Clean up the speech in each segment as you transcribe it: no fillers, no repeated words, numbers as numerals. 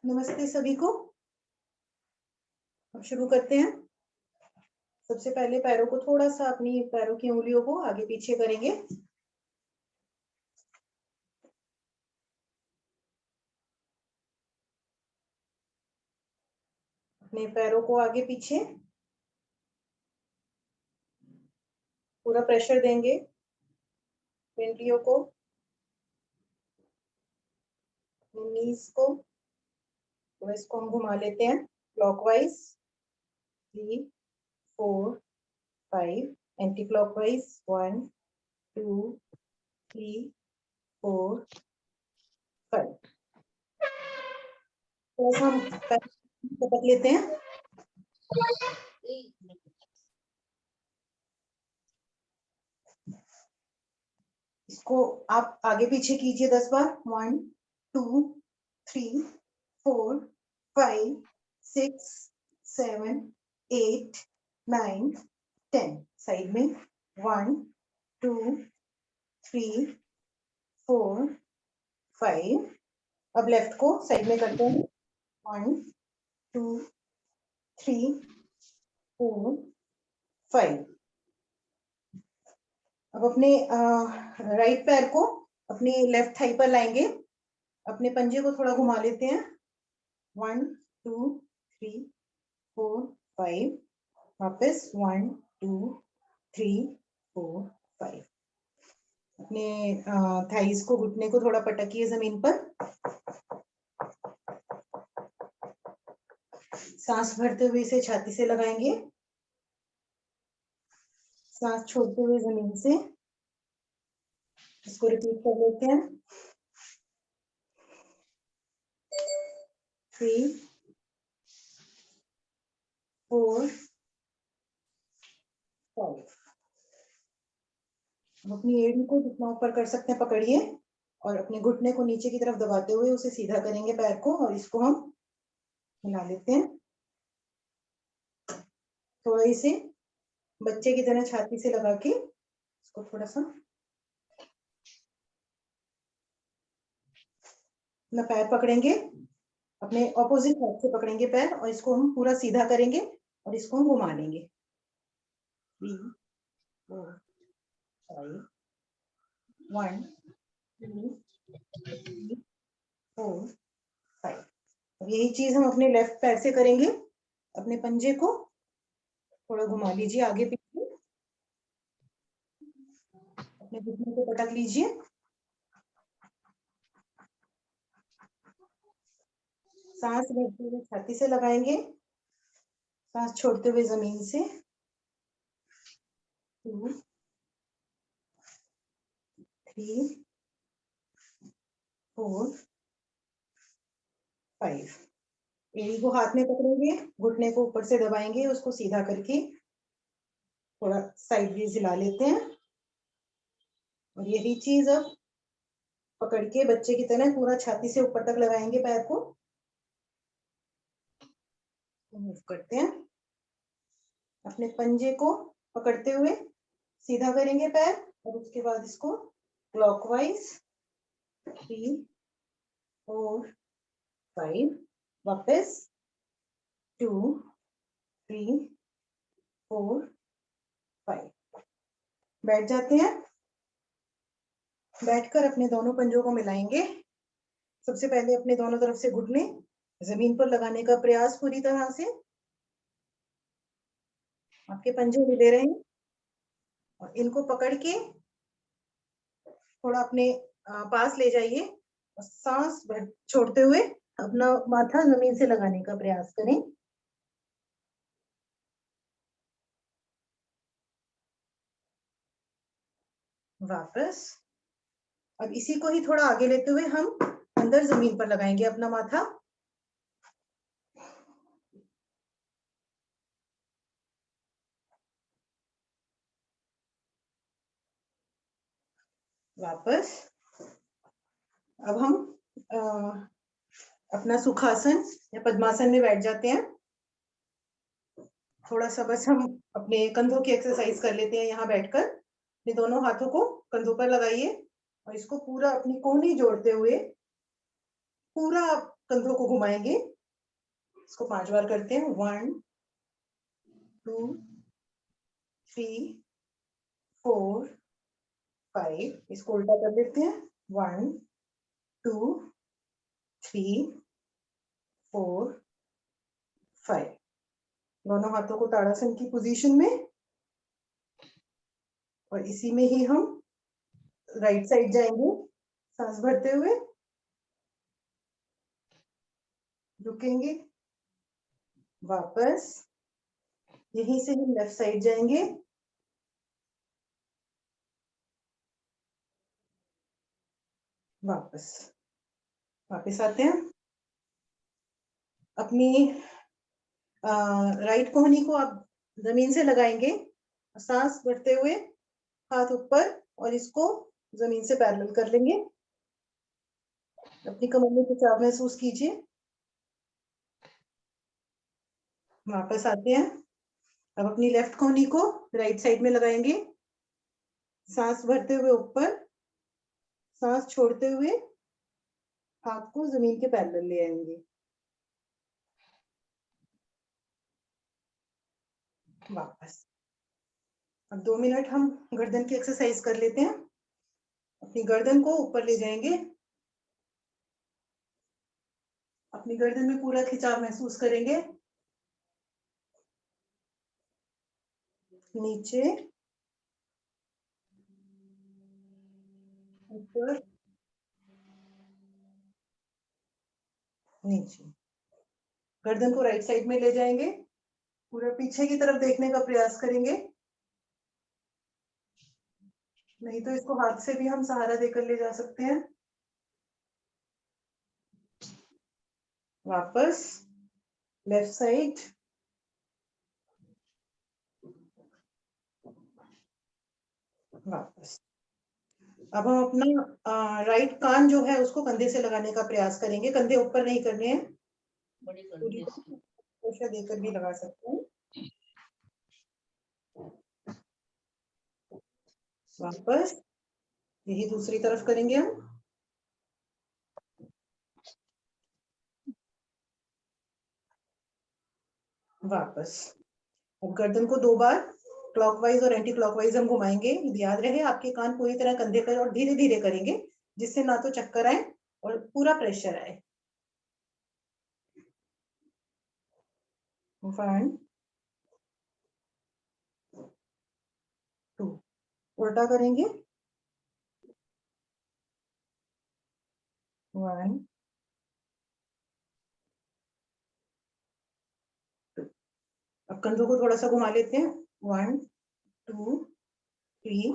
नमस्ते सभी को। अब शुरू करते हैं। सबसे पहले पैरों को थोड़ा सा अपनी पैरों की उंगलियों को आगे पीछे करेंगे। अपने पैरों को आगे पीछे पूरा प्रेशर देंगे पेंटियों को, नीज को। तो इसको हम घुमा लेते हैं क्लॉकवाइज 3 4 5, एंटी क्लॉकवाइज 1 2 3 4 5। तो हम पकड़ लेते हैं। इसको आप आगे पीछे कीजिए 10 बार। 1 2 3 4 5 6 7 8 9 10। साइड में 1 2 3 4 5। अब लेफ्ट को साइड में करते हैं। 1 2 3 4 5। अब अपने राइट पैर को अपने लेफ्ट थाई पर लाएंगे। अपने पंजे को थोड़ा घुमा लेते हैं। 1 2 3 4 5। वापस 1 2 3 4 5। अपने थाइस को, घुटने को थोड़ा पटकिए जमीन पर। सांस भरते हुए इसे छाती से लगाएंगे। सांस छोड़ते हुए जमीन से। इसको रिपीट कर लेते हैं। 3 4 5। अपनी एड़ी को जितना ऊपर कर सकते हैं पकड़िए और अपने घुटने को नीचे की तरफ दबाते हुए उसे सीधा करेंगे पैर को, और इसको हम हिला लेते हैं। थोड़ा इसे बच्चे की तरह छाती से लगा के इसको थोड़ा सा अपना पैर पकड़ेंगे, अपने ऑपोजिट हाथ से पकड़ेंगे पैर, और इसको हम पूरा सीधा करेंगे और इसको हम घुमा लेंगे। 3 4 5 1 2 3 4 5। अब यही चीज हम अपने लेफ्ट पैर से करेंगे। अपने पंजे को थोड़ा घुमा लीजिए आगे पीछे, अपने घुटने को पटक लीजिए। सांस भरते हुए छाती से लगाएंगे, सांस छोड़ते हुए जमीन से। 2 3 4 5। एड़ी को हाथ में पकड़ेंगे, घुटने को ऊपर से दबाएंगे, उसको सीधा करके थोड़ा साइड भी हिला लेते हैं। और यही चीज अब पकड़ के बच्चे की तरह पूरा छाती से ऊपर तक लगाएंगे पैर को। मूव करते हैं। अपने पंजे को पकड़ते हुए सीधा करेंगे पैर, और उसके बाद इसको क्लॉकवाइज 3 4 5। वापस 2 3 4 5। बैठ जाते हैं। बैठकर अपने दोनों पंजों को मिलाएंगे। सबसे पहले अपने दोनों तरफ से घुटने जमीन पर लगाने का प्रयास पूरी तरह से। आपके पंजे हिले रहे हैं और इनको पकड़ के थोड़ा अपने पास ले जाइए और सांस छोड़ते हुए अपना माथा जमीन से लगाने का प्रयास करें। वापस। अब इसी को ही थोड़ा आगे लेते हुए हम अंदर जमीन पर लगाएंगे अपना माथा। वापस। अब हम अपना सुखासन या पद्मासन में बैठ जाते हैं। थोड़ा सा बस हम अपने कंधों की एक्सरसाइज कर लेते हैं। यहाँ बैठकर अपने दोनों हाथों को कंधों पर लगाइए और इसको पूरा अपनी कोहनी जोड़ते हुए पूरा कंधों को घुमाएंगे। इसको 5 बार करते हैं। 1 2 3 4 5। इसको उल्टा कर लेते हैं। 1 2 3 4 5। दोनों हाथों को ताड़ासन की पोजीशन में, और इसी में ही हम राइट साइड जाएंगे, सांस भरते हुए रुकेंगे, वापस यहीं से हम लेफ्ट साइड जाएंगे, वापस वापस आते हैं। अपनी राइट कोहनी को आप जमीन से लगाएंगे, सांस भरते हुए हाथ ऊपर, और इसको जमीन से पैरेलल कर लेंगे। अपनी कमर में खिंचाव महसूस कीजिए। वापस आते हैं। अब अपनी लेफ्ट कोहनी को राइट साइड में लगाएंगे, सांस भरते हुए ऊपर, सांस छोड़ते हुए हाथ को जमीन के पैरेलल ले आएंगे। वापस। अब 2 मिनट हम गर्दन की एक्सरसाइज कर लेते हैं। अपनी गर्दन को ऊपर ले जाएंगे, अपनी गर्दन में पूरा खिंचाव महसूस करेंगे। नीचे, ऊपर, नीचे। गर्दन को राइट साइड में ले जाएंगे, पूरा पीछे की तरफ देखने का प्रयास करेंगे, नहीं तो इसको हाथ से भी हम सहारा देकर ले जा सकते हैं। वापस लेफ्ट साइड, वापस। अब हम अपना राइट कान जो है उसको कंधे से लगाने का प्रयास करेंगे। कंधे ऊपर नहीं करने हैं, पूरी कोशिश देकर भी लगा सकते हैं। वापस यही दूसरी तरफ करेंगे हम। वापस। अब गर्दन को 2 बार क्लॉकवाइज और एंटी क्लॉकवाइज हम घुमाएंगे। याद रहे आपके कान पूरी तरह कंधे पर, और धीरे धीरे करेंगे, जिससे ना तो चक्कर आए और पूरा प्रेशर आए। 1 2। उल्टा करेंगे। 1 2। अब कंधों को थोड़ा सा घुमा लेते हैं। 1 2 3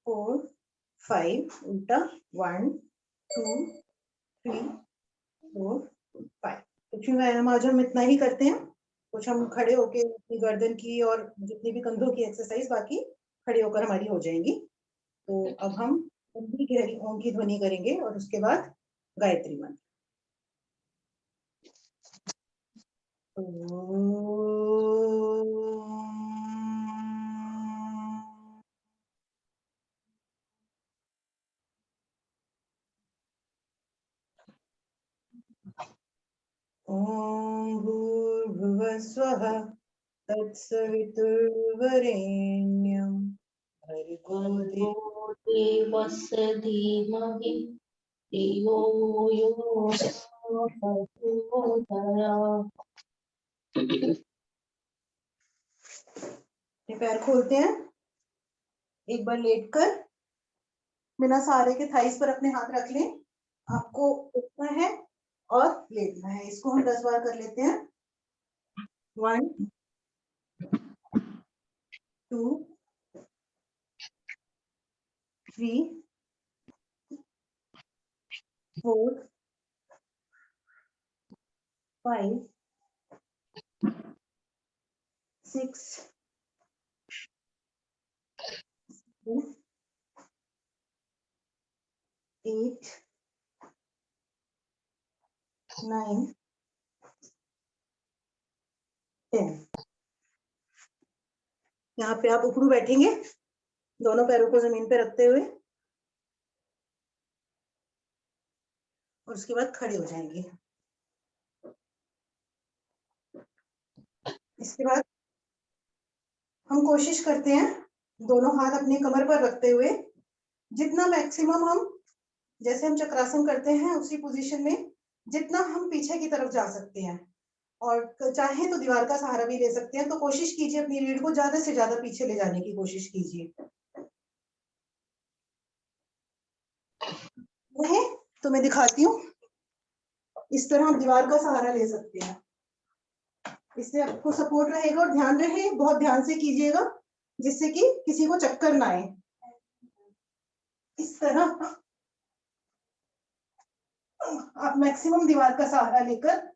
4 5। उल्टा। 1 2 3 4 5। कुछ व्यायाम आज हम इतना ही करते हैं। कुछ हम खड़े होके अपनी गर्दन की और जितनी भी कंधों की एक्सरसाइज बाकी खड़े होकर हमारी हो जाएंगी। तो अब हम लंबी गहरी ओम की ध्वनि करेंगे और उसके बाद गायत्री मंत्र। ओम भूर्भुवः स्वः तत्सवितुर्वरेण्यं भर्गो देवस्य धीमहि धियो यो नः प्रचोदयात्। पैर खोलते हैं। एक बार लेटकर बिना सहारे के थाइस पर अपने हाथ रख लें। आपको उठना है और लेटना है। इसको हम 10 बार कर लेते हैं। 1 2 3 4 5 6 8 9 10। यहाँ पे आप उखड़ू बैठेंगे, दोनों पैरों को जमीन पे रखते हुए, और उसके बाद खड़े हो जाएंगे। इसके बाद हम कोशिश करते हैं दोनों हाथ अपनी कमर पर रखते हुए जितना मैक्सिमम हम, जैसे हम चक्रासन करते हैं उसी पोजीशन में जितना हम पीछे की तरफ जा सकते हैं, और चाहे तो दीवार का सहारा भी ले सकते हैं। तो कोशिश कीजिए अपनी रीढ़ को ज्यादा से ज्यादा पीछे ले जाने की कोशिश कीजिए। तो मैं दिखाती हूँ, इस तरह हम दीवार का सहारा ले सकते हैं, इससे आपको सपोर्ट रहेगा। और ध्यान रहे, बहुत ध्यान से कीजिएगा जिससे कि किसी को चक्कर ना आए। इस तरह आप मैक्सिमम दीवार का सहारा लेकर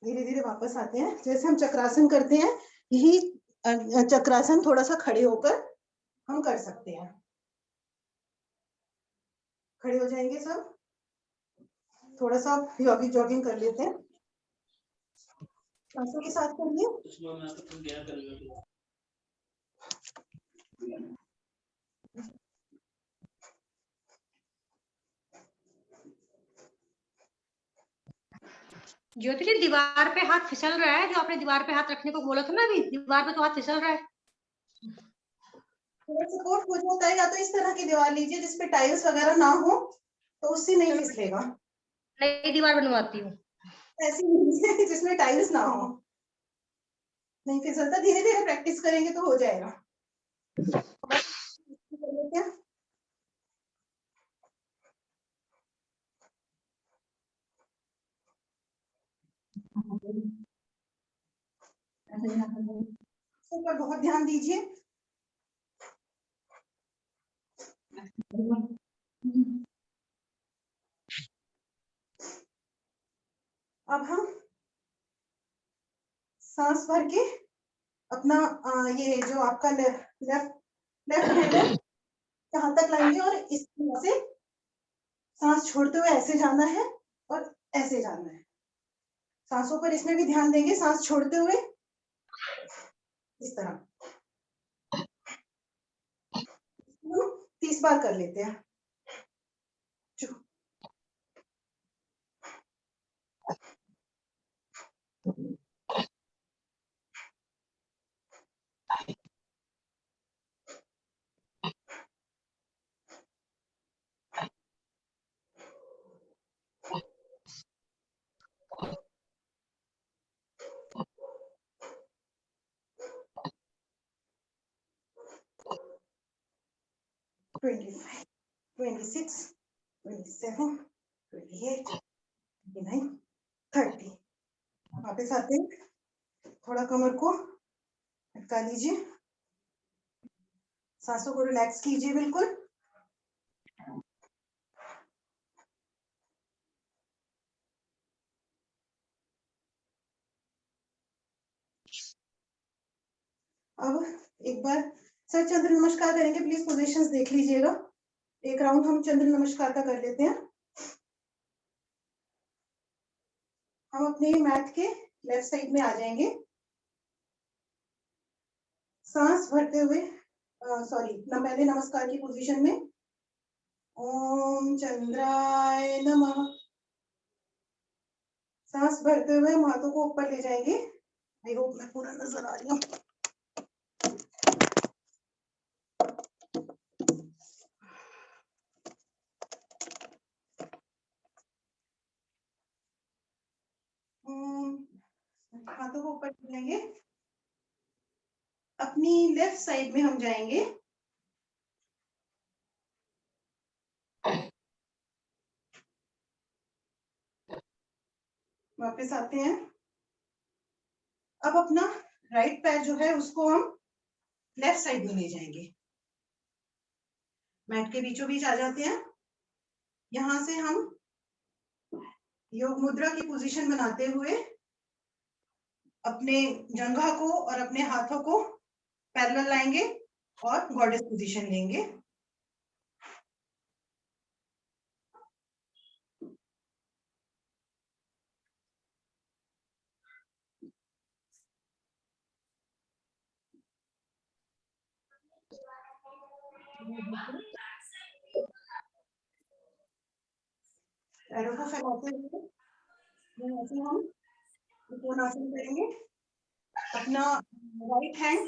धीरे धीरे वापस आते हैं। जैसे हम चक्रासन करते हैं, यही चक्रासन थोड़ा सा खड़े होकर हम कर सकते हैं। खड़े हो जाएंगे सब, थोड़ा सा जॉगिंग जॉगिंग कर लेते हैं, सांसों के साथ करिए। ज्योति जी, दीवार पे हाथ फिसल रहा है। जो आपने दीवार पे हाथ रखने को बोला था ना, अभी दीवार पे तो हाथ फिसल रहा है। थोड़ा सपोर्ट हो जाता है, या तो इस तरह की दीवार लीजिए जिसपे टाइल्स वगैरह ना हो, तो उससे नहीं फिसलेगा। नई दीवार बनवाती हूँ। ऐसी लीजिए जिसमें टाइल्स ना हो, नहीं फिसलता। धीरे धीरे प्रैक्टिस करेंगे तो हो जाएगा। ऊपर बहुत ध्यान दीजिए। अब हम सांस भर के अपना ये जो आपका लेफ्ट हैंड है यहाँ तक लाएंगे, और इस तरह से सांस छोड़ते हुए ऐसे जाना है और ऐसे जाना है। सांसों पर इसमें भी ध्यान देंगे, सांस छोड़ते हुए इस तरह 30 बार कर लेते हैं। 25, 26, 27, 28, 29, 30। वापस आते हैं, थोड़ा कमर को अटका लीजिए, सांसों को रिलैक्स कीजिए बिल्कुल। अब एक बार सर चंद्र नमस्कार करेंगे, प्लीज पोजीशंस देख लीजिएगा। एक राउंड हम चंद्र नमस्कार का कर लेते हैं। हम अपने मैट के लेफ्ट साइड में आ जाएंगे, सांस भरते हुए सॉरी पहले नमस्कार की पोजीशन में ओम चंद्राय नमः। सांस भरते हुए हम हाथों को ऊपर ले जाएंगे। आई होप मैं पूरा नजर आ रही हूँ। हाथों को ऊपर ले जाएंगे, अपनी लेफ्ट साइड में हम जाएंगे। वापस आते हैं। अब अपना राइट पैर जो है उसको हम लेफ्ट साइड में ले जाएंगे, मैट के बीचों बीच आ जाते हैं। यहां से हम योग मुद्रा की पोजीशन बनाते हुए अपने जंघा को और अपने हाथों को पैरेलल लाएंगे और गॉडेस पोजीशन लेंगे। पैरों को फैलाते हुए ऐसे हम त्रिकोणासन करेंगे। अपना राइट हैंड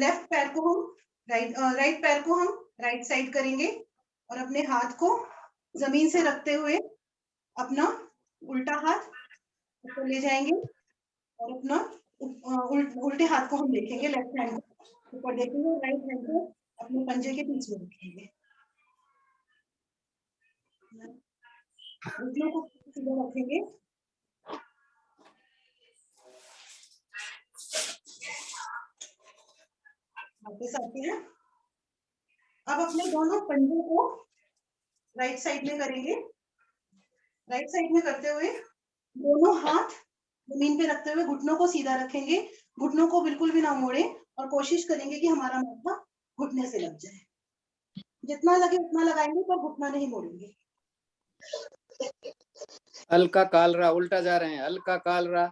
लेफ्ट पैर को हम राइट पैर को हम राइट साइड करेंगे और अपने हाथ को जमीन से रखते हुए अपना उल्टा हाथ ऊपर ले जाएंगे और अपना उल्टे हाथ को हम देखेंगे, लेफ्ट हैंड को ऊपर देखेंगे, राइट हैंड को अपने पंजे के बीच में रखेंगे। घुटनों को सीधा रखेंगे। वापस आते हैं। अब अपने दोनों पंजों को राइट साइड में करेंगे। राइट साइड में करते हुए दोनों हाथ जमीन पे रखते हुए घुटनों को सीधा रखेंगे। घुटनों को बिल्कुल भी ना मोड़े और कोशिश करेंगे कि हमारा माथा घुटने से लग जाए। जितना लगे उतना लगाएंगे पर घुटना नहीं मोड़ेंगे। हल्का काल रहा, उल्टा जा रहे हैं, हल्का काल रहा।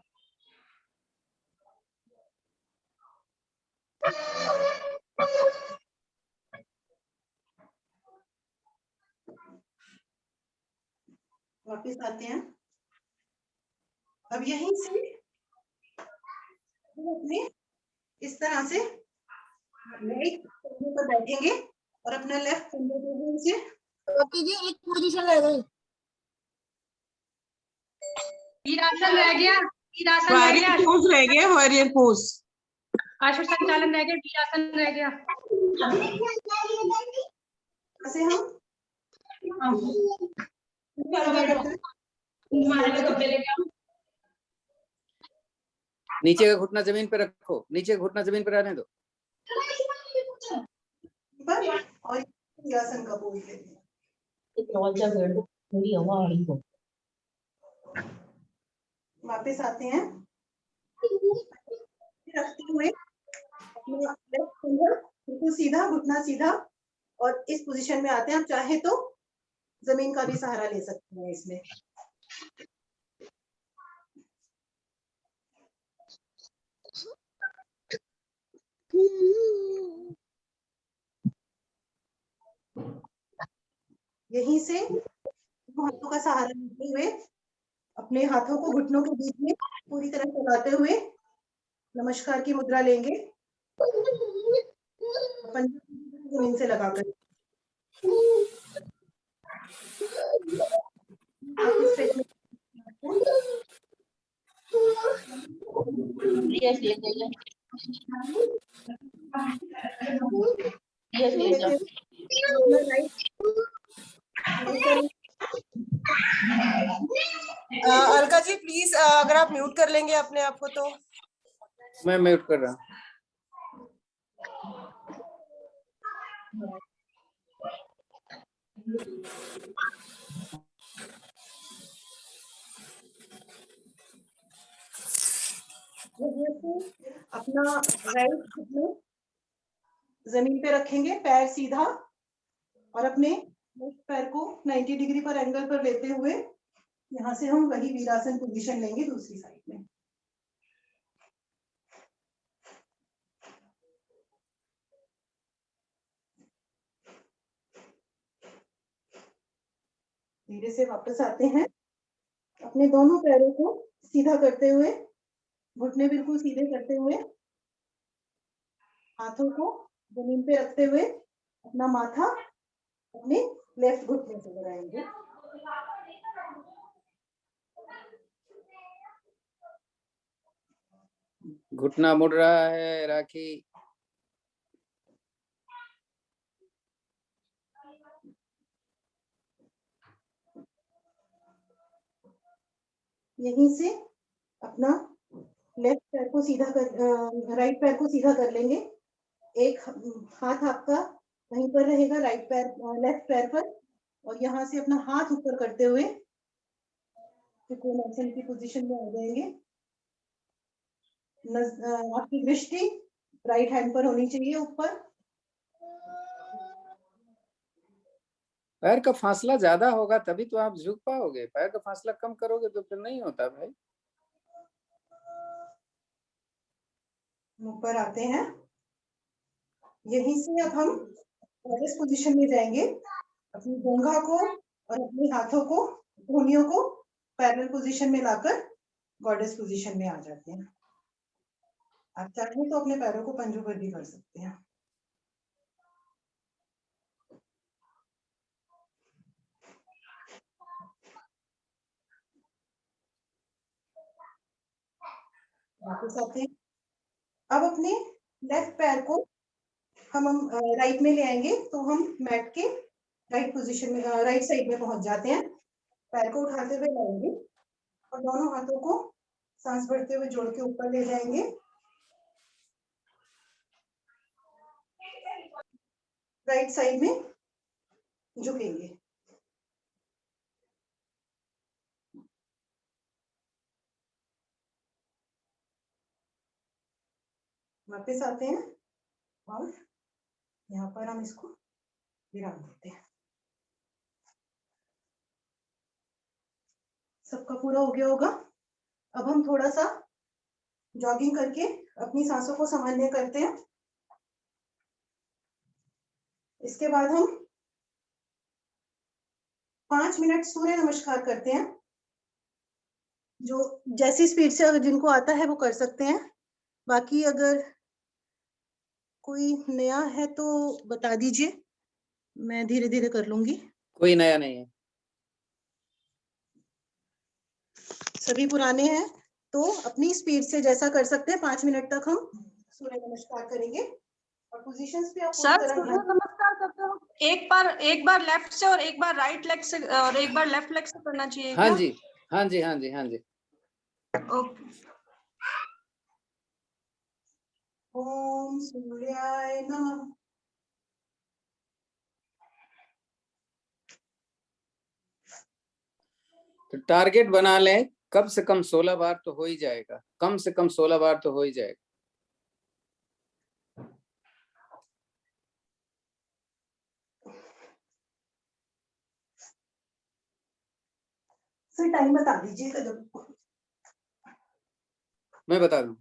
वापस आते हैं। अब यहीं से हम अपने इस तरह से राइट कंधे पर बैठेंगे और अपना लेफ्ट कंधे को से एक पोजीशन रह गई। वीरासन रह गया, वीरासन रह वॉरियर गया, पोज रह गया, वॉरियर पोज। आशु संचालन रह गया, वीरासन रह गया। ऐसे हम कपड़े लेके आओ। नीचे का घुटना जमीन पे रखो, नीचे का घुटना जमीन पे रहने दो। और वीरासन का पोज लेते हैं। थोड़ी हवा आ रही हो। वापस आते हैं। रखते हुए अपना लेफ्ट फिंगर बिल्कुल सीधा, घुटना सीधा और इस पोजीशन में आते हैं। आप चाहे तो जमीन का भी सहारा ले सकते हैं इसमें। यहीं से हाथों का सहारा लेते हुए अपने हाथों को घुटनों के बीच में पूरी तरह चलाते हुए नमस्कार की मुद्रा लेंगे। पंजे जमीन से लगाकर यस ले जाइए। यस ले जाओ। अलका जी प्लीज अगर आप म्यूट कर लेंगे अपने आप को तो। मैं म्यूट कर रहा हूँ। अपना राइट घुटना जमीन पे रखेंगे, पैर सीधा और अपने लेफ्ट पैर को 90 डिग्री पर एंगल पर लेते हुए यहाँ से हम वही वीरासन पोजीशन लेंगे दूसरी साइड में। धीरे से वापस आते हैं। अपने दोनों पैरों को सीधा करते हुए, घुटने बिल्कुल सीधे करते हुए, हाथों को जमीन पे रखते हुए अपना माथा अपने लेफ्ट घुटने से लगाएंगे। घुटना मुड़ रहा है राखी। यहीं से अपना लेफ्ट पैर को सीधा कर राइट पैर को सीधा कर लेंगे। एक हाथ आपका वहीं पर रहेगा राइट पैर लेफ्ट पैर पर और यहाँ से अपना हाथ ऊपर करते हुए त्रिकोणासन की पोजीशन में आ जाएंगे। आपकी दृष्टि राइट हैंड पर होनी चाहिए ऊपर। पैर का फासला ज्यादा होगा तभी तो आप झुक पाओगे, पैर का फासला कम करोगे तो फिर नहीं होता भाई। ऊपर आते हैं। यहीं से अब हम लोटस पोजीशन में जाएंगे। अपनी घोंघा को और अपने हाथों को, उंगलियों को पैरेलल पोजीशन में लाकर गॉडेस पोजीशन में आ जाते हैं। आप चाहें तो अपने पैरों को पंजों पर भी कर सकते हैं। वापस आते हैं। अब अपने लेफ्ट पैर को हम राइट में ले आएंगे, तो हम मैट के राइट पोजीशन में, राइट साइड में पहुंच जाते हैं। पैर को उठाते हुए लाएंगे और दोनों हाथों को सांस भरते हुए जोड़ के ऊपर ले जाएंगे। राइट साइड में झुकेंगे। वापस आते हैं और यहाँ पर हम इसको विराम देते हैं। सबका पूरा हो गया होगा। अब हम थोड़ा सा जॉगिंग करके अपनी सांसों को सामान्य करते हैं। इसके बाद हम 5 मिनट सूर्य नमस्कार करते हैं। जो जैसी स्पीड से अगर जिनको आता है वो कर सकते हैं, बाकी अगर कोई नया है तो बता दीजिए, मैं धीरे धीरे कर लूंगी। कोई नया नहीं है। सभी पुराने हैं तो अपनी स्पीड से जैसा कर सकते हैं। 5 मिनट तक हम सूर्य नमस्कार करेंगे और पोजीशंस पे आप पूरी सर तरह सूर्य ध्यान। नमस्कार करते हो, एक बार लेफ्ट से और एक बार राइट लेग से और एक बार लेफ्ट लेग से करना चाहिए हाँ क्या? जी, हाँ जी, हाँ जी, हाँ जी। ओके। ओम सूर्याय नमः। तो टारगेट बना लें, कम से कम 16 बार तो हो ही जाएगा, कम से कम 16 बार तो हो ही जाएगा। सर टाइम बता दीजिएगा जब। मैं बता दूं।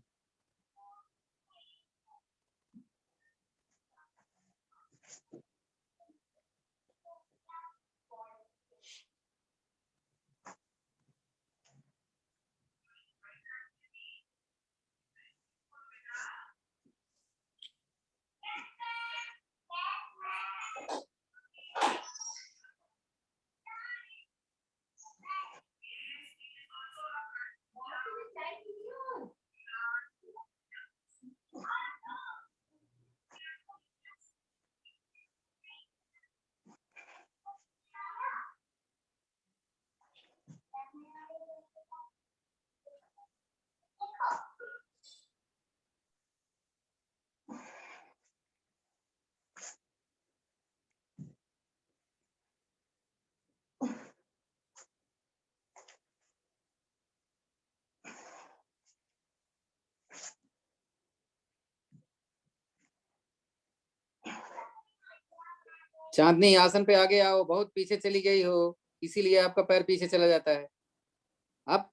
चांदनी आसन पे आगे आओ, बहुत पीछे चली गई हो, इसीलिए आपका पैर पीछे चला जाता है। आप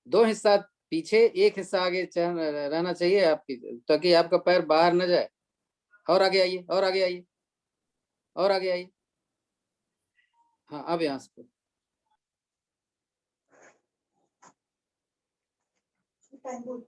2 हिस्सा पीछे, 1 हिस्सा आगे रहना चाहिए आपकी, ताकि आपका पैर बाहर न जाए। और आगे आइए, और आगे आइए, और आगे आइए। हाँ, अब यहाँ से टाइम बोल।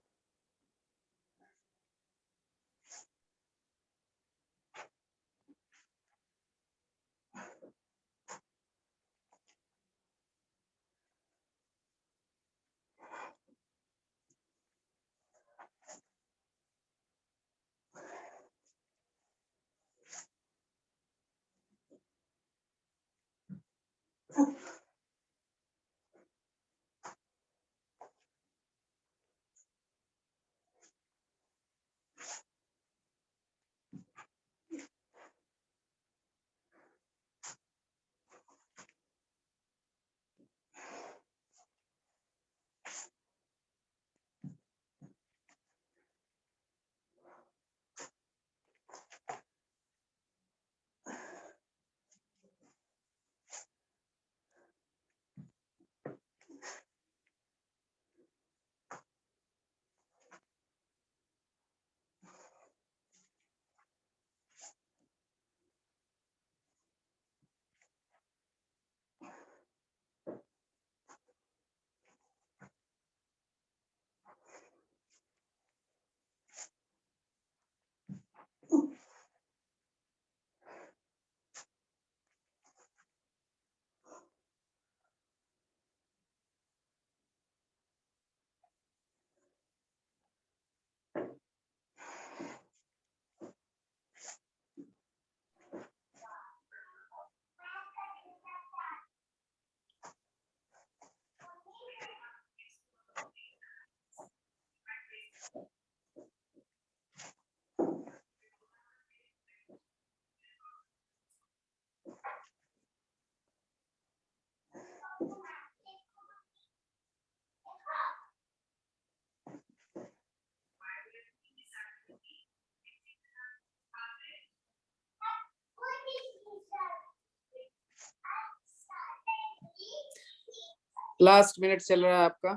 लास्ट मिनट चल रहा है आपका।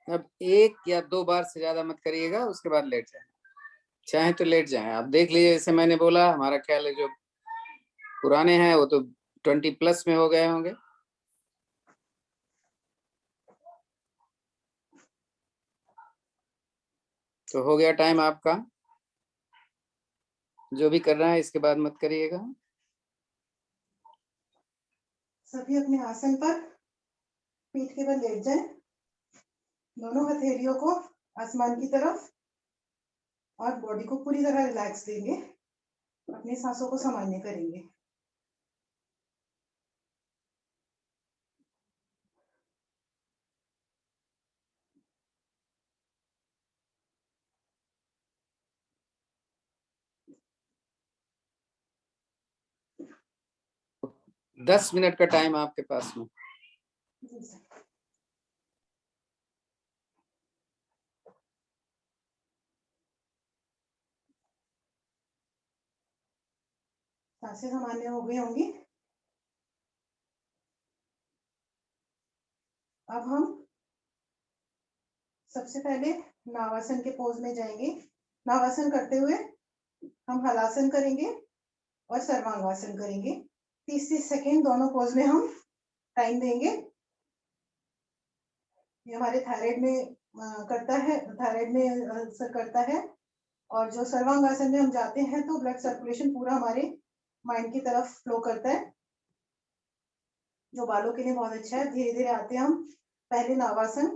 अब 1 या 2 बार से ज्यादा मत करिएगा, उसके बाद लेट जाए, चाहे तो लेट जाए। आप देख लीजिए, जैसे मैंने बोला, हमारा ख्याल है जो पुराने हैं वो तो 20+ में हो गए होंगे। तो हो गया टाइम आपका, जो भी कर रहा है इसके बाद मत करिएगा। सभी अपने आसन पर पीठ के बल लेट जाएं, दोनों हथेलियों को आसमान की तरफ, और बॉडी को पूरी तरह रिलैक्स देंगे, अपनी सांसों को सामान्य करेंगे। दस मिनट का टाइम आपके पास में। जी सर। सांसें सामान्य हो गई होंगी। अब हम सबसे पहले नावासन के पोज में जाएंगे। नावासन करते हुए हम हलासन करेंगे और सर्वांगासन करेंगे। 30 सेकेंड दोनों पोज में हम टाइम देंगे। ये हमारे थायराइड में करता है, थायराइड में असर करता है। और जो सर्वांगासन में हम जाते हैं तो ब्लड सर्कुलेशन पूरा हमारे माइंड की तरफ फ्लो करता है, जो बालों के लिए बहुत अच्छा है। धीरे धीरे आते हैं हम पहले नावासन,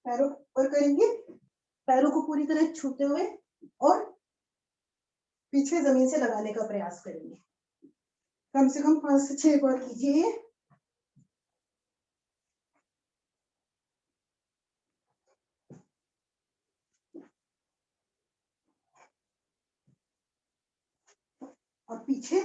पैरों ऊपर करेंगे, पैरों को पूरी तरह छूते हुए और पीछे जमीन से लगाने का प्रयास करेंगे। कम से कम 5 से 6 बार कीजिए। और पीछे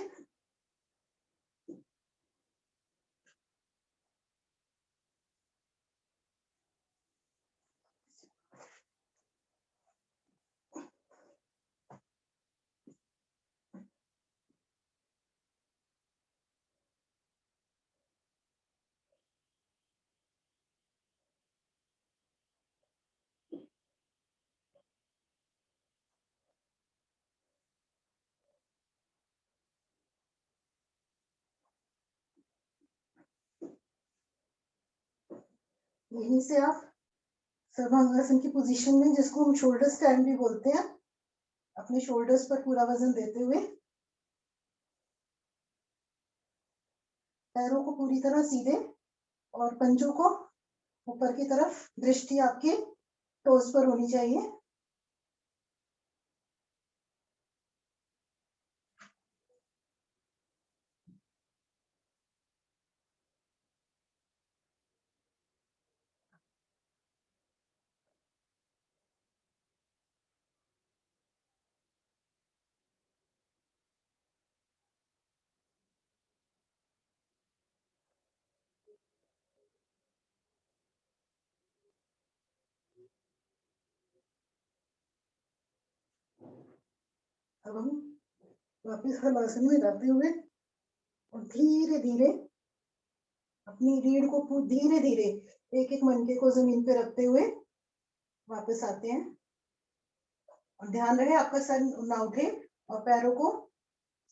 यहीं से आप सर्वांगासन की पोजीशन में, जिसको हम शोल्डर स्टैंड भी बोलते हैं, अपने शोल्डर्स पर पूरा वजन देते हुए पैरों को पूरी तरह सीधे और पंजों को ऊपर की तरफ, दृष्टि आपके टोज पर होनी चाहिए। अब हम वापस हलासन में जाते हुए और धीरे धीरे अपनी रीढ़ को धीरे धीरे एक एक मनके को जमीन पे रखते हुए वापस आते हैं। और ध्यान रहे आपका सर ना उठे, और पैरों को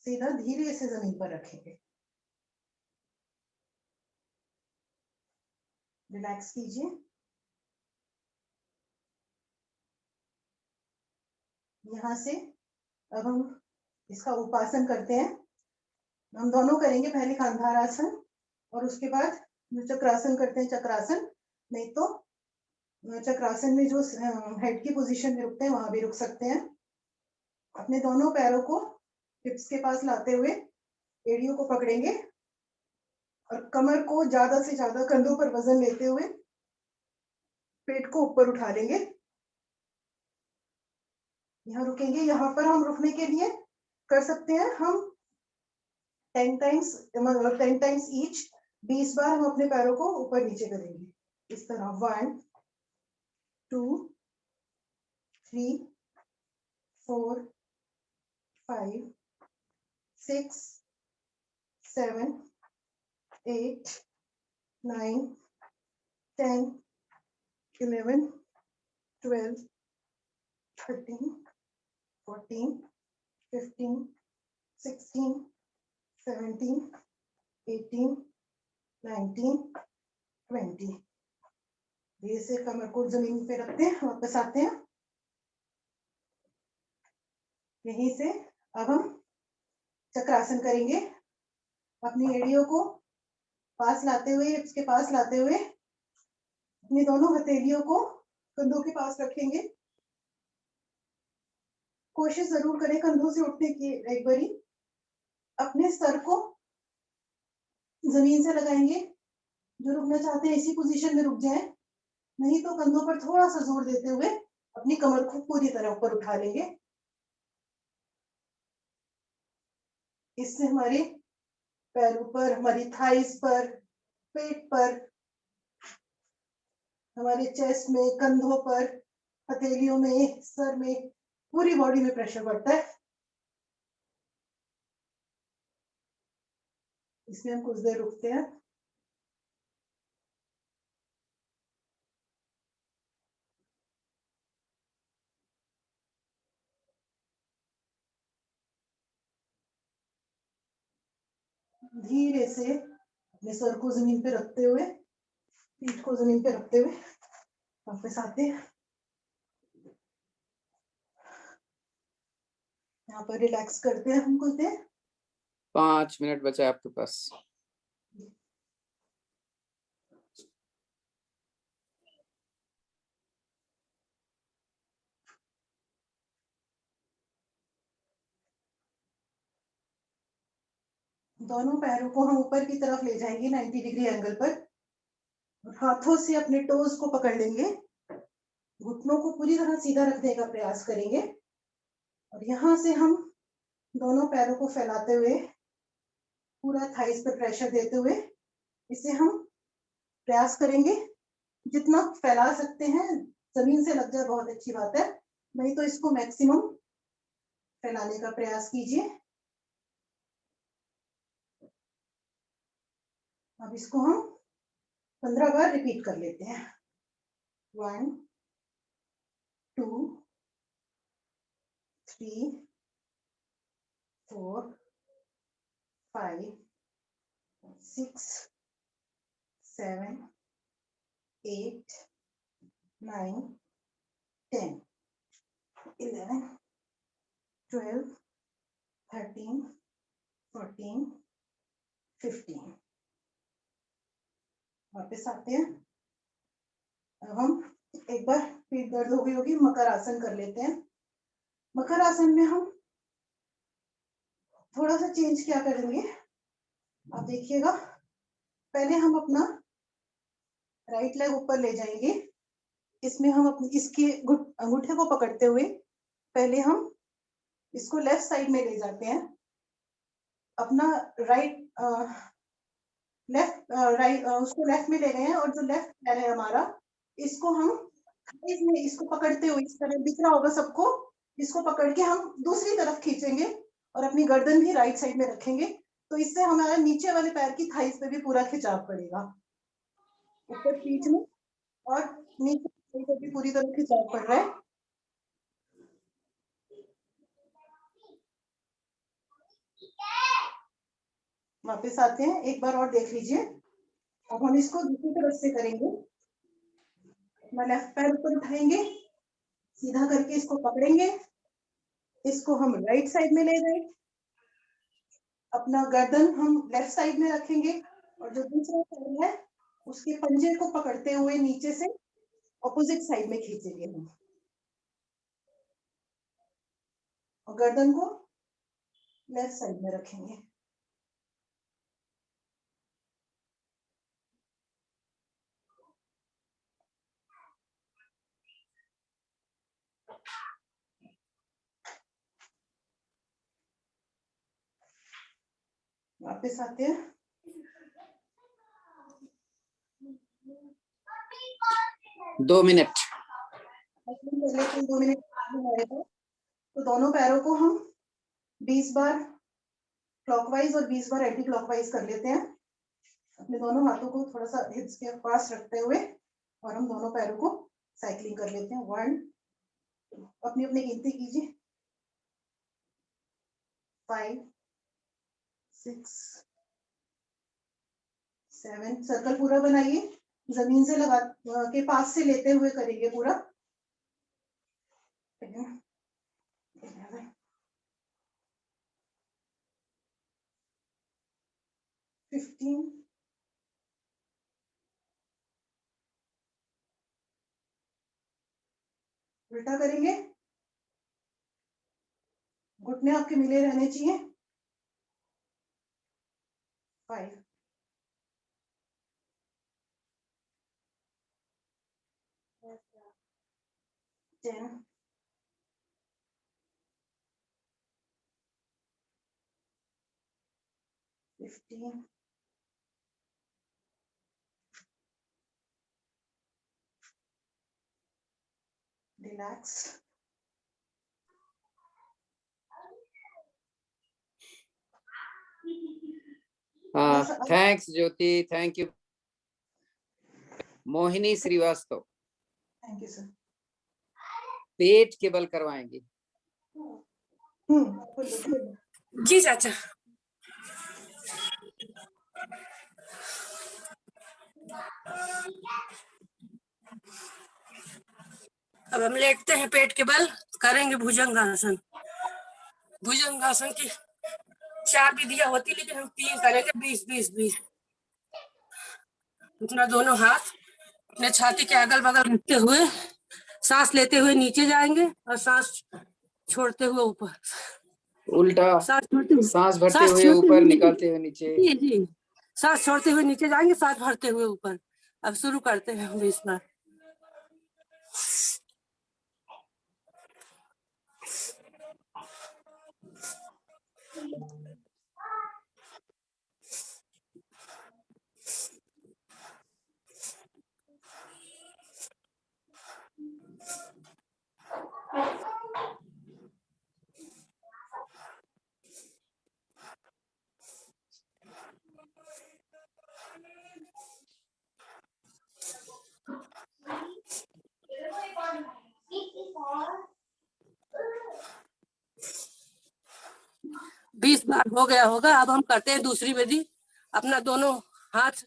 सीधा धीरे से जमीन पर रखेंगे। रिलैक्स कीजिए। यहाँ से अब हम इसका उपासन करते हैं। हम दोनों करेंगे, पहले गांधार आसन और उसके बाद जो चक्रासन करते हैं चक्रासन। नहीं तो चक्रासन में जो हेड की पोजीशन में रुकते हैं वहां भी रुक सकते हैं। अपने दोनों पैरों को हिप्स के पास लाते हुए एड़ियों को पकड़ेंगे और कमर को ज्यादा से ज्यादा कंधों पर वजन लेते हुए पेट को ऊपर उठा लेंगे। यहाँ रुकेंगे। यहाँ पर हम रुकने के लिए कर सकते हैं हम 10 टाइम्स, मतलब 10 टाइम्स ईच, 20 बार हम अपने पैरों को ऊपर नीचे करेंगे इस तरह। 1 2 3 4 5 6 7 8 9 10 11 12 13 14 15 16 17 18 19 20। धीरे से कमर को जमीन पे रखते हैं, वापस आते हैं। यहीं से अब हम चक्रासन करेंगे। अपनी एड़ियों को पास लाते हुए, हिप्स के पास लाते हुए, अपनी दोनों हथेलियों को कंधों के पास रखेंगे। कोशिश जरूर करें कंधों से उठने की। एक बारी अपने सर को जमीन से लगाएंगे। जो रुकना चाहते हैं इसी पोजीशन में रुक जाएं, नहीं तो कंधों पर थोड़ा सा जोर देते हुए अपनी कमर को पूरी तरह ऊपर उठा लेंगे। इससे हमारे पैरों पर, हमारी थाइस पर, पेट पर, हमारे चेस्ट में, कंधों पर, हथेलियों में, सर में, पूरी बॉडी में प्रेशर बढ़ता है। इसमें हम कुछ देर रुकते हैं। धीरे से अपने सर को जमीन पे रखते हुए, पीठ को जमीन पे रखते हुए वापस आते हैं। यहाँ पर रिलैक्स करते हैं हम कुछ देर। 5 मिनट बचा है आपके पास। दोनों पैरों को हम ऊपर की तरफ ले जाएंगे 90 डिग्री एंगल पर। हाथों से अपने टोज को पकड़ लेंगे। घुटनों को पूरी तरह सीधा रखने का प्रयास करेंगे और यहाँ से हम दोनों पैरों को फैलाते हुए, पूरा थाइस पर प्रेशर देते हुए, इसे हम प्रयास करेंगे जितना फैला सकते हैं। जमीन से लग जाए बहुत अच्छी बात है, नहीं तो इसको मैक्सिमम फैलाने का प्रयास कीजिए। अब इसको हम 15 बार रिपीट कर लेते हैं। 1 2 3 4 5 6 7 8 9 10 11 12 13 14 15। वापस आते हैं। अब हम एक बार पीठ दर्द हो गई होगी, मकर आसन कर लेते हैं। मकर आसन में हम थोड़ा सा चेंज क्या करेंगे, आप देखिएगा। पहले हम अपना राइट लेग ऊपर ले जाएंगे। इसमें हम अपनी इसके अंगूठे को पकड़ते हुए पहले हम इसको लेफ्ट साइड में ले जाते हैं। अपना उसको लेफ्ट में ले गए हैं और जो लेफ्ट पैर है हमारा, इसको हम में इसको पकड़ते हुए, इस तरह दिख रहा होगा सबको, इसको पकड़ के हम दूसरी तरफ खींचेंगे और अपनी गर्दन भी राइट साइड में रखेंगे। तो इससे हमारा नीचे वाले पैर की थाइस पे भी पूरा खिंचाव पड़ेगा, ऊपर पीठ में और नीचे पे भी पूरी तरह खिंचाव पड़ रहा है। वापस आते हैं, एक बार और देख लीजिए। अब हम इसको दूसरी तरफ से करेंगे। अपना लेफ्ट पैर ऊपर उठाएंगे, सीधा करके इसको पकड़ेंगे, इसको हम राइट साइड में ले गए। अपना गर्दन हम लेफ्ट साइड में रखेंगे और जो दूसरा पैर है उसके पंजे को पकड़ते हुए नीचे से ऑपोजिट साइड में खींचेंगे हम और गर्दन को लेफ्ट साइड में रखेंगे। वापस आते हैं। दो मिनट। 2 मिनट हमारे पास। तो दोनों पैरों को हम 20 बार क्लॉकवाइज और 20 बार एंटी क्लॉकवाइज कर लेते हैं। अपने दोनों हाथों को थोड़ा सा हिप्स के पास रखते हुए और हम दोनों पैरों को साइकिलिंग कर लेते हैं। 1, अपनी अपनी गिनती कीजिए। 5, 6, 7, सर्कल पूरा बनाइए। जमीन से लगा के पास से लेते हुए करेंगे पूरा। 11, 15, 16 उल्टा करेंगे। घुटने आपके मिले रहने चाहिए। 5, 10, 15, रिलैक्स। हाँ, thanks Jyoti, thank you. Mohini Srivastava, thank you sir. पेट के बल करवाएंगे। जी चाचा। अब हम लेटते हैं, पेट के बल करेंगे भुजंगासन। भुजंगासन की 4 विधियां होती, लेकिन हम 3 करेंगे। 20 20 20। अपना दोनों हाथ अपने छाती के अगल बगल रखते हुए सांस लेते हुए नीचे जाएंगे और सांस छोड़ते हुए ऊपर। उल्टा, सांस भरते हुए ऊपर, निकालते हुए नीचे। जी जी, सांस छोड़ते हुए नीचे जाएंगे, सांस भरते हुए ऊपर। अब शुरू करते हैं हम 20 बार। बीस बार हो गया होगा। अब हम करते हैं दूसरी विधि। अपना दोनों हाथ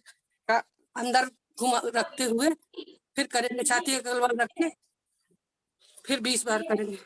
का अंदर घुमा रखते हुए फिर करेंगे, छाती के अगल बगल रख के फिर 20 बार करेंगे।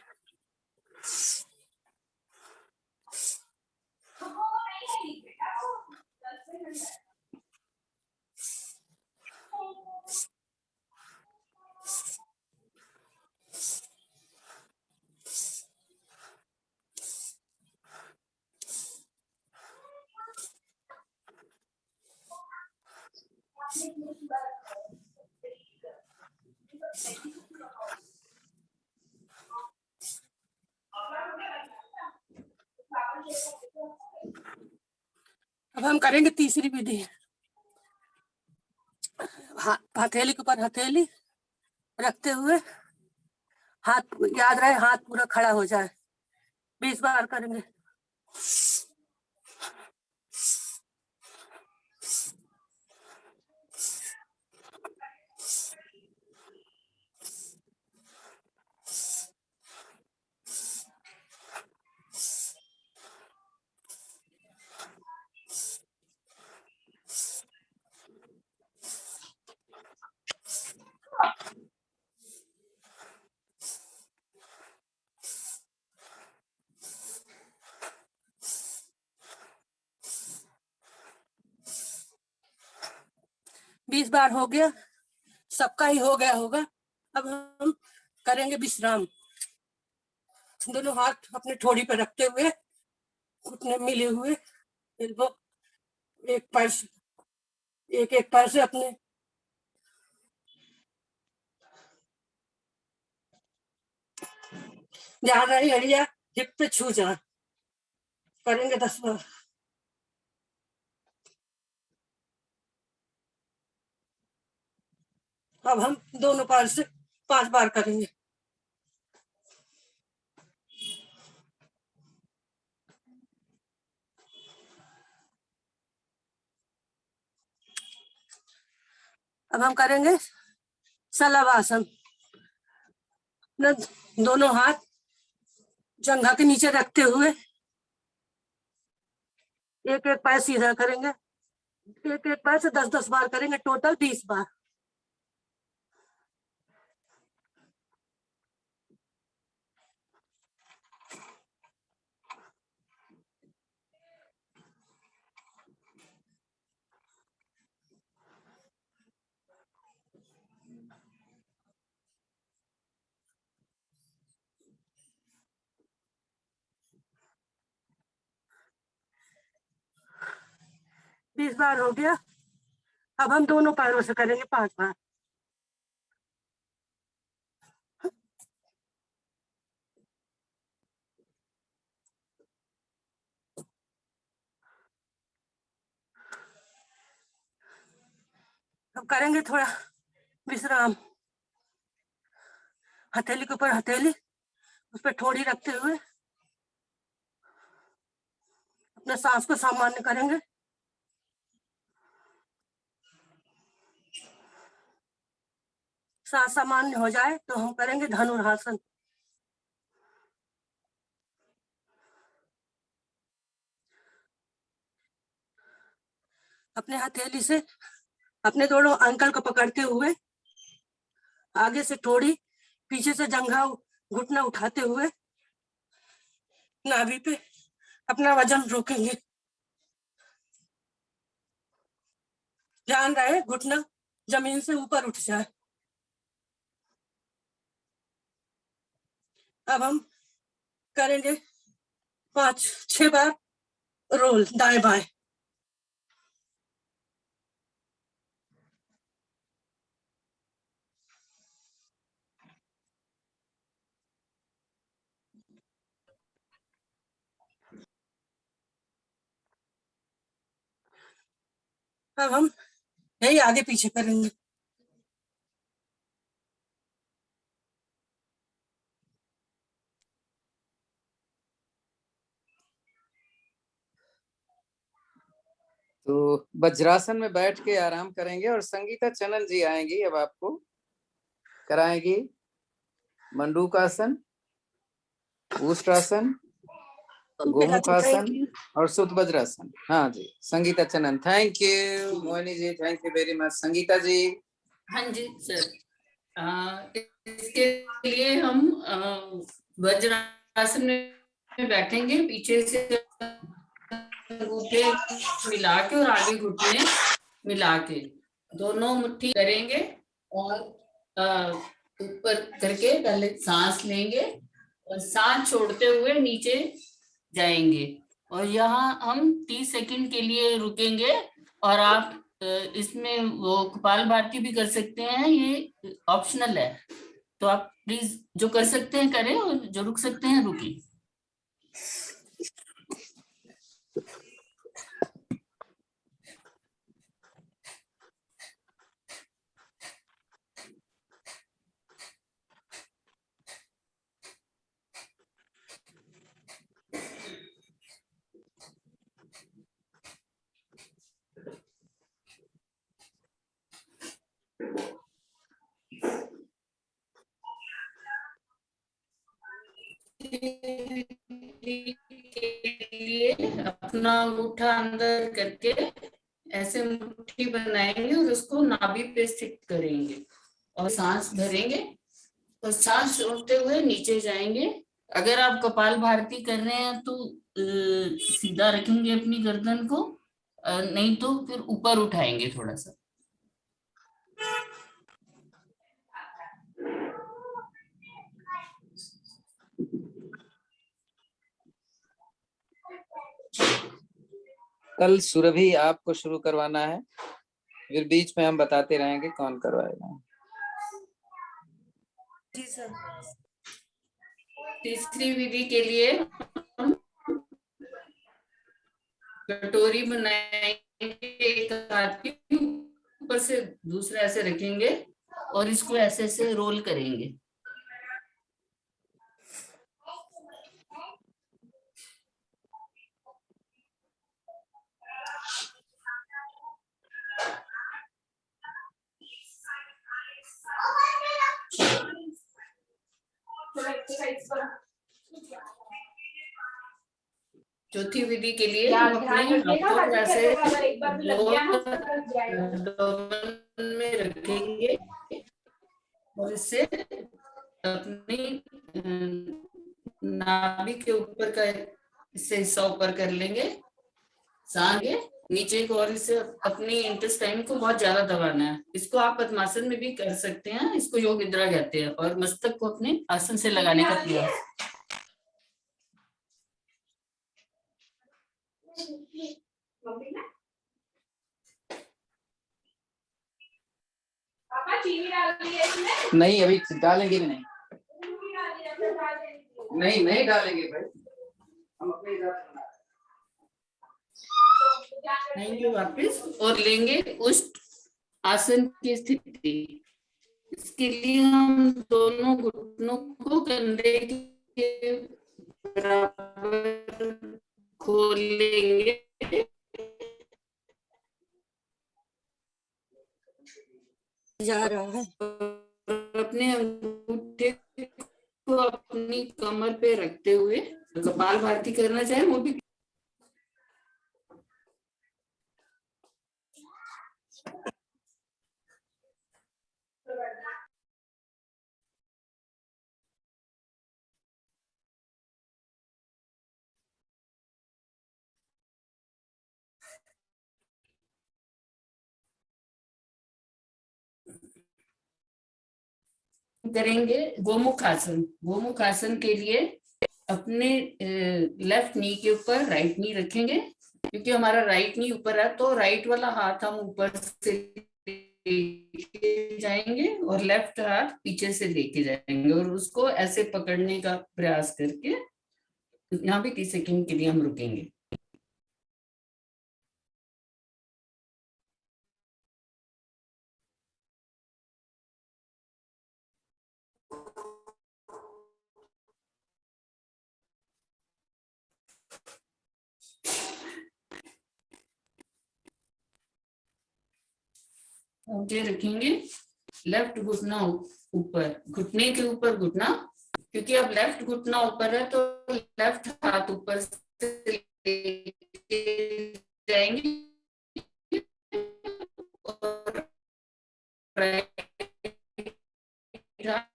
अब हम करेंगे तीसरी विधि। हथेली के ऊपर हथेली रखते हुए हाथ, याद रहे हाथ पूरा खड़ा हो जाए। 20 बार करेंगे। बीस बार हो गया, सबका ही हो गया होगा। अब हम करेंगे विश्राम। दोनों हाथ अपने ठोड़ी पर रखते हुए, घुटने मिले हुए, एल्बो एक पैर से एक पैर से अपने जहाँ रही हड़िया हिप पे छू जा। करेंगे 10 बार। अब हम दोनों पैर से 5 बार करेंगे। अब हम करेंगे शलभासन। अपने दोनों हाथ जंघा के नीचे रखते हुए एक एक पैर सीधा करेंगे। एक एक पैर से 10-10 बार करेंगे, टोटल 20 बार। बीस बार हो गया। अब हम दोनों पैरों से करेंगे 5 बार। अब करेंगे थोड़ा विश्राम। हथेली के ऊपर हथेली, उस पर ठोड़ी रखते हुए अपने सांस को सामान्य करेंगे। सांस सामान्य हो जाए तो हम करेंगे धनुरासन। अपने हथेली से अपने दोनों अंकल को पकड़ते हुए आगे से ठोड़ी, पीछे से जंघा घुटना उठाते हुए नाभि पे अपना वजन रोकेंगे। ध्यान रहे घुटना जमीन से ऊपर उठ जाए। अब हम करेंगे 5-6 बार रोल दाएं बाएं। अब हम यही आगे पीछे करेंगे। तो वज्रासन में बैठ के आराम करेंगे और संगीता चनन जी आएंगी, अब आपको कराएंगी मंडूकासन, उष्ट्रासन, गोमुखासन और सुत वज्रासन। हाँ जी, Sangeeta Chanan. Thank you Mohini ji, thank you very much. Sangeeta ji. हाँ जी सर। इसके लिए हम वज्रासन में बैठेंगे, पीछे से अंगूठे मिला के और आगे घुटने मिला के दोनों मुट्ठी करेंगे और ऊपर करके पहले सांस लेंगे और सांस छोड़ते हुए नीचे जाएंगे और यहाँ हम 30 सेकंड के लिए रुकेंगे। और आप इसमें वो कपालभाति भी कर सकते हैं, ये ऑप्शनल है, तो आप प्लीज जो कर सकते हैं करें और जो रुक सकते हैं रुकिए। लिए अपना अंगूठा अंदर करके ऐसे मुट्ठी बनाएंगे और उसको नाभि पे स्थित करेंगे और सांस भरेंगे और सांस छोड़ते हुए नीचे जाएंगे। अगर आप कपालभाति कर रहे हैं तो सीधा रखेंगे अपनी गर्दन को, नहीं तो फिर ऊपर उठाएंगे थोड़ा सा। कल सुरभि आपको शुरू करवाना है, फिर बीच में हम बताते रहेंगे कौन करवाएगा। जी सर। तीसरी विधि के लिए हम कटोरी बनाएंगे, एक हाथ के ऊपर से दूसरा ऐसे रखेंगे और इसको ऐसे ऐसे रोल करेंगे। चौथी विधि के लिए हम अपने हाथों को ऐसे डोमेन में रखेंगे और इससे अपनी नाभि के ऊपर का इससे हिस्सा ऊपर कर लेंगे, सांगे नीचे को, और इसे अपनी इंटेस्टाइन को बहुत ज्यादा दबाना है। इसको आप पद्मासन में भी कर सकते हैं, इसको योग निद्रा कहते हैं। और मस्तक को अपने आसन से लगाने का प्रयास। चीनी डाल दी है इसमें? नहीं, अभी डालेंगे भी नहीं। नहीं डालेंगे भाई, हम अपने हिसाब से बना रहे हैं। आएंगे वापिस और लेंगे उष्ट आसन की स्थिति। इसके लिए हम दोनों घुटनों को कंधे के बराबर खोल लेंगे। जा रहा है। अपने अंगूठे को अपनी कमर पे रखते हुए कपाल भाती करना चाहे वो भी। करेंगे गोमुख आसन। गोमुख आसन के लिए अपने लेफ्ट नी के ऊपर राइट नी रखेंगे, क्योंकि हमारा राइट नी ऊपर है तो राइट वाला हाथ हम ऊपर से लेके जाएंगे और लेफ्ट हाथ पीछे से लेके जाएंगे और उसको ऐसे पकड़ने का प्रयास करके यहाँ भी 30 सेकंड के लिए हम रुकेंगे। ये रखेंगे लेफ्ट घुटना ऊपर, घुटने के ऊपर घुटना, क्योंकि अब लेफ्ट घुटना ऊपर है तो लेफ्ट हाथ ऊपर से लेके जाएंगे और राइट हाथ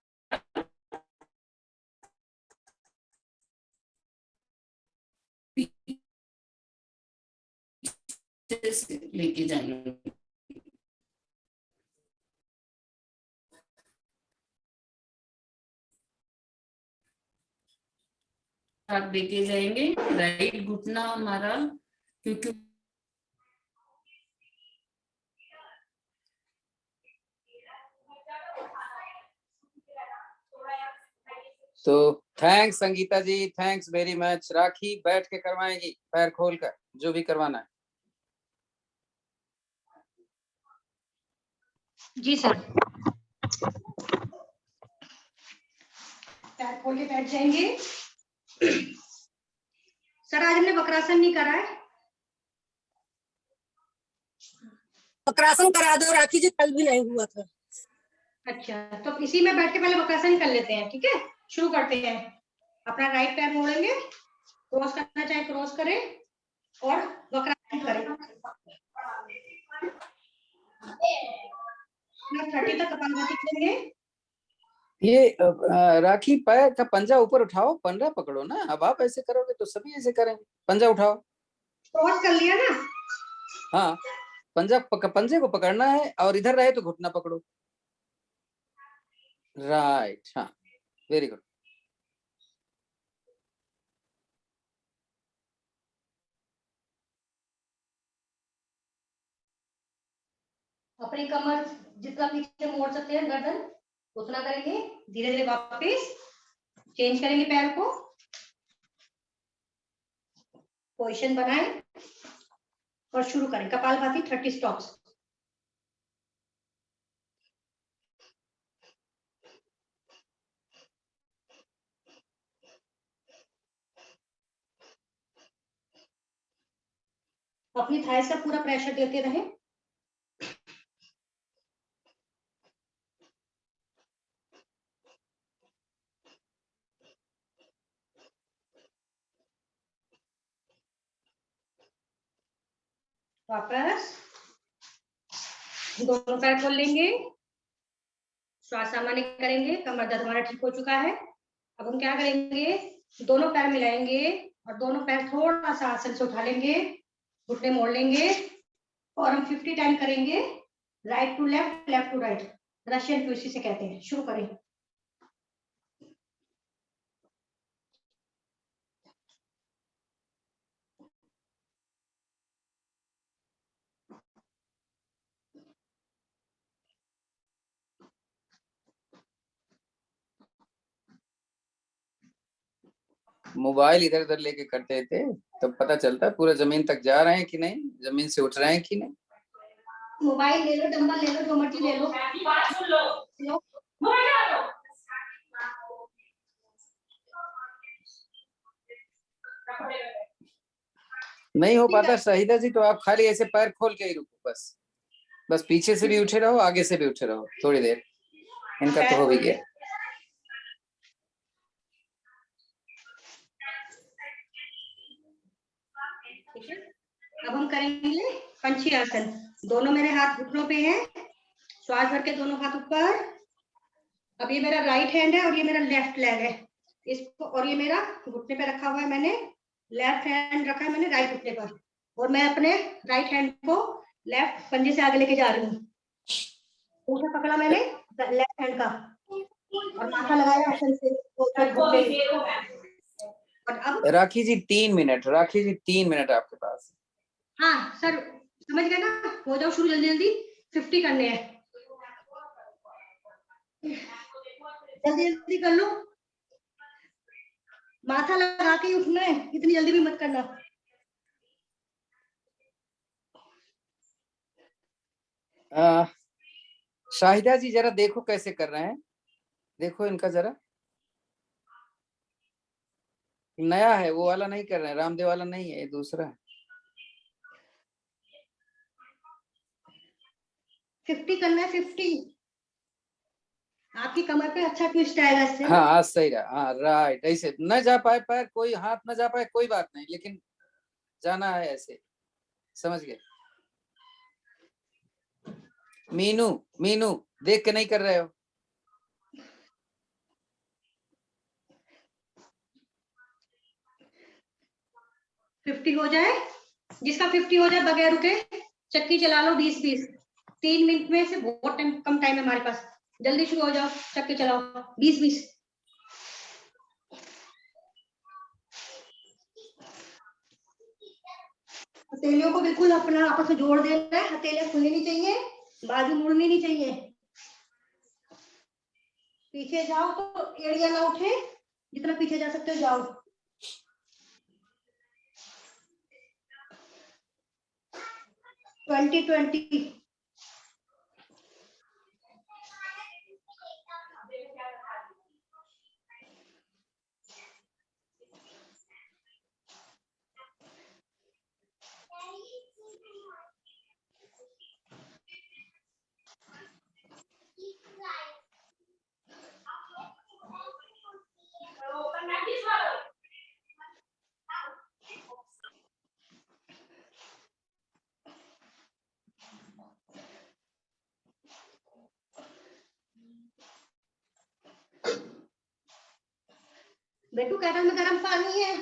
पीछे से लेके जाएंगे। हाथ लेके जाएंगे, राइट घुटना हमारा, क्योंकि तो थैंक्स संगीता जी, थैंक्स वेरी मच। राखी बैठ के करवाएंगी पैर खोलकर, जो भी करवाना है। जी सर। पैर खोल के बैठ जाएंगे। सर आज हमने वक्रासन नहीं करा है। वक्रासन करा दो राखी जी, कल भी नहीं हुआ था। अच्छा, तो इसी में बैठ के पहले वक्रासन कर लेते हैं, ठीक है? शुरू करते हैं। अपना राइट पैर मोड़ेंगे, क्रॉस करना चाहे क्रॉस करें और वक्रासन करें। 30 तक कपालभाति करेंगे। ये राखी पैर का पंजा ऊपर उठाओ, पंजा पकड़ो ना। अब आप ऐसे करोगे तो सभी ऐसे करेंगे। पंजा उठाओ, क्रॉस कर लिया ना? हाँ, पंजे को पकड़ना है और इधर रहे तो घुटना पकड़ो। राइट, हाँ, वेरी गुड। अपनी कमर जितना पीछे मोड़ सकते हैं, गर्दन उतना करेंगे। धीरे धीरे वापस चेंज करेंगे पैर को, पोजीशन बनाएं और शुरू करें कपालभाति 30 स्टॉप्स। अपनी थाइस का पूरा प्रेशर देते रहें। वापस दोनों पैर खोल लेंगे, श्वास सामान्य करेंगे, कमर दर्द हमारा ठीक हो चुका है। अब हम क्या करेंगे, दोनों पैर मिलाएंगे और दोनों पैर थोड़ा सा आसन से उठा लेंगे, घुटने मोड़ लेंगे और हम 50 टाइम करेंगे, right to left, left to right, Russian twist से कहते हैं। शुरू करें। मोबाइल इधर उधर लेके करते थे तब पता चलता है पूरा जमीन तक जा रहे हैं कि नहीं, जमीन से उठ रहे हैं कि नहीं। मोबाइल ले लो, डंबल ले लो, जो मर्जी ले लो। नहीं हो पाता शाहिदा जी तो आप खाली ऐसे पैर खोल के ही रुको, बस बस पीछे से भी उठे रहो, आगे से भी उठे रहो थोड़ी देर, इनका तो हो भी गया। ठीक है, अब हम करेंगे पंछी आसन। दोनों मेरे हाथ घुटनों पे हैं, श्वास भर के दोनों हाथ ऊपर। अब ये मेरा राइट हैंड है और ये मेरा लेफ्ट लेग है, इसको, और ये मेरा घुटने पे रखा हुआ है, मैंने लेफ्ट हैंड रखा है मैंने राइट घुटने पर, और मैं अपने राइट हैंड को लेफ्ट पंजे से आगे लेके जा रही हूँ। ऊपर पकड़ा मैंने लेफ्ट हैंड का और माथा लगाया आसन से, और अब राखी जी 3 मिनट, राखी जी 3 मिनट आपके पास। हाँ सर, समझ गए ना, हो जाओ शुरू जल्दी जल्दी, 50 करने हैं, जल्दी जल्दी कर लो, माथा लगा के ही उठना है, इतनी जल्दी भी मत करना। शाहिदा जी जरा देखो कैसे कर रहे हैं, देखो इनका जरा, नया है वो वाला नहीं कर रहे हैं, रामदेव वाला नहीं है, ये दूसरा है। 50 करना है, 50। आपकी कमर पे अच्छा ट्विस्ट आएगा इससे। हाँ आज सही रहा, हाँ राइट, ऐसे न जा पाए पैर, कोई हाथ न जा पाए कोई बात नहीं, लेकिन जाना है ऐसे, समझ गए। मीनू, मीनू देख के नहीं कर रहे हो। फिफ्टी हो जाए, जिसका 50 हो जाए बगैर रुके चक्की चला लो 20-20। 3 मिनट में से बहुत कम टाइम है हमारे पास, जल्दी शुरू हो जाओ, चक्की चलाओ 20-20। हथेलियों को बिल्कुल अपना आपस में जोड़ देना है, हथेलियां खुलनी नहीं चाहिए, बाजू मुड़नी नहीं चाहिए। पीछे जाओ तो एड़ियां ना उठे, जितना पीछे जा सकते हो जाओ। ट्वेंटी। बेटू केटल में गर्म पानी है।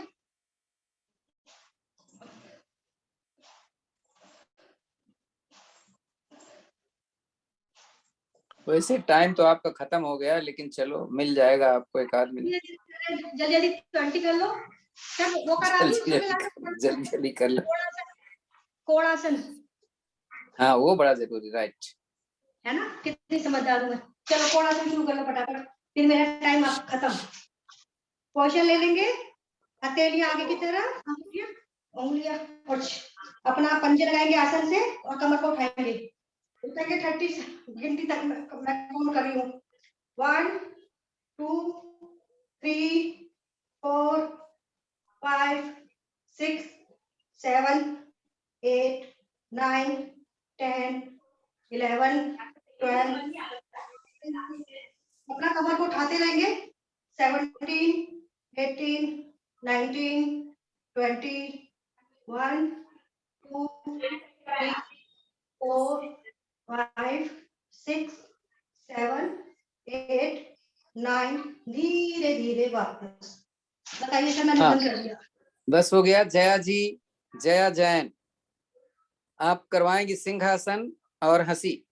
वैसे टाइम तो आपका खत्म हो गया, लेकिन चलो मिल जाएगा आपको एक आदमी। जल्दी जल्दी 20 कर लो, सर वो करा दूं, जल्दी जल्दी कर लो। कोणासन, हाँ वो बड़ा जरूरी, राइट है ना, कितनी समझदार हूं मैं। चलो कोणासन शुरू कर लो फटाफट, फिर मेरा टाइम आप खत्म। पोजीशन ले लेंगे, हथेलियां आगे की तरफ, उंगलियां और अपना पंजे लगाएंगे आसन से और कमर को उठाएंगे। 30 गिनती तक मैं काउंट कर रही हूँ। 1 2 3 4 5 6 7 8 9 10 11 12। अपना कमर को उठाते रहेंगे। 17 18 19 20 1 2 3 4 5 6 7 8 9 धीरे धीरे वापस। बताइए सर, मैंने हाँ। बंद कर दिया। बस हो गया। जया जी, जया जैन, आप करवाएंगी सिंहासन और हंसी।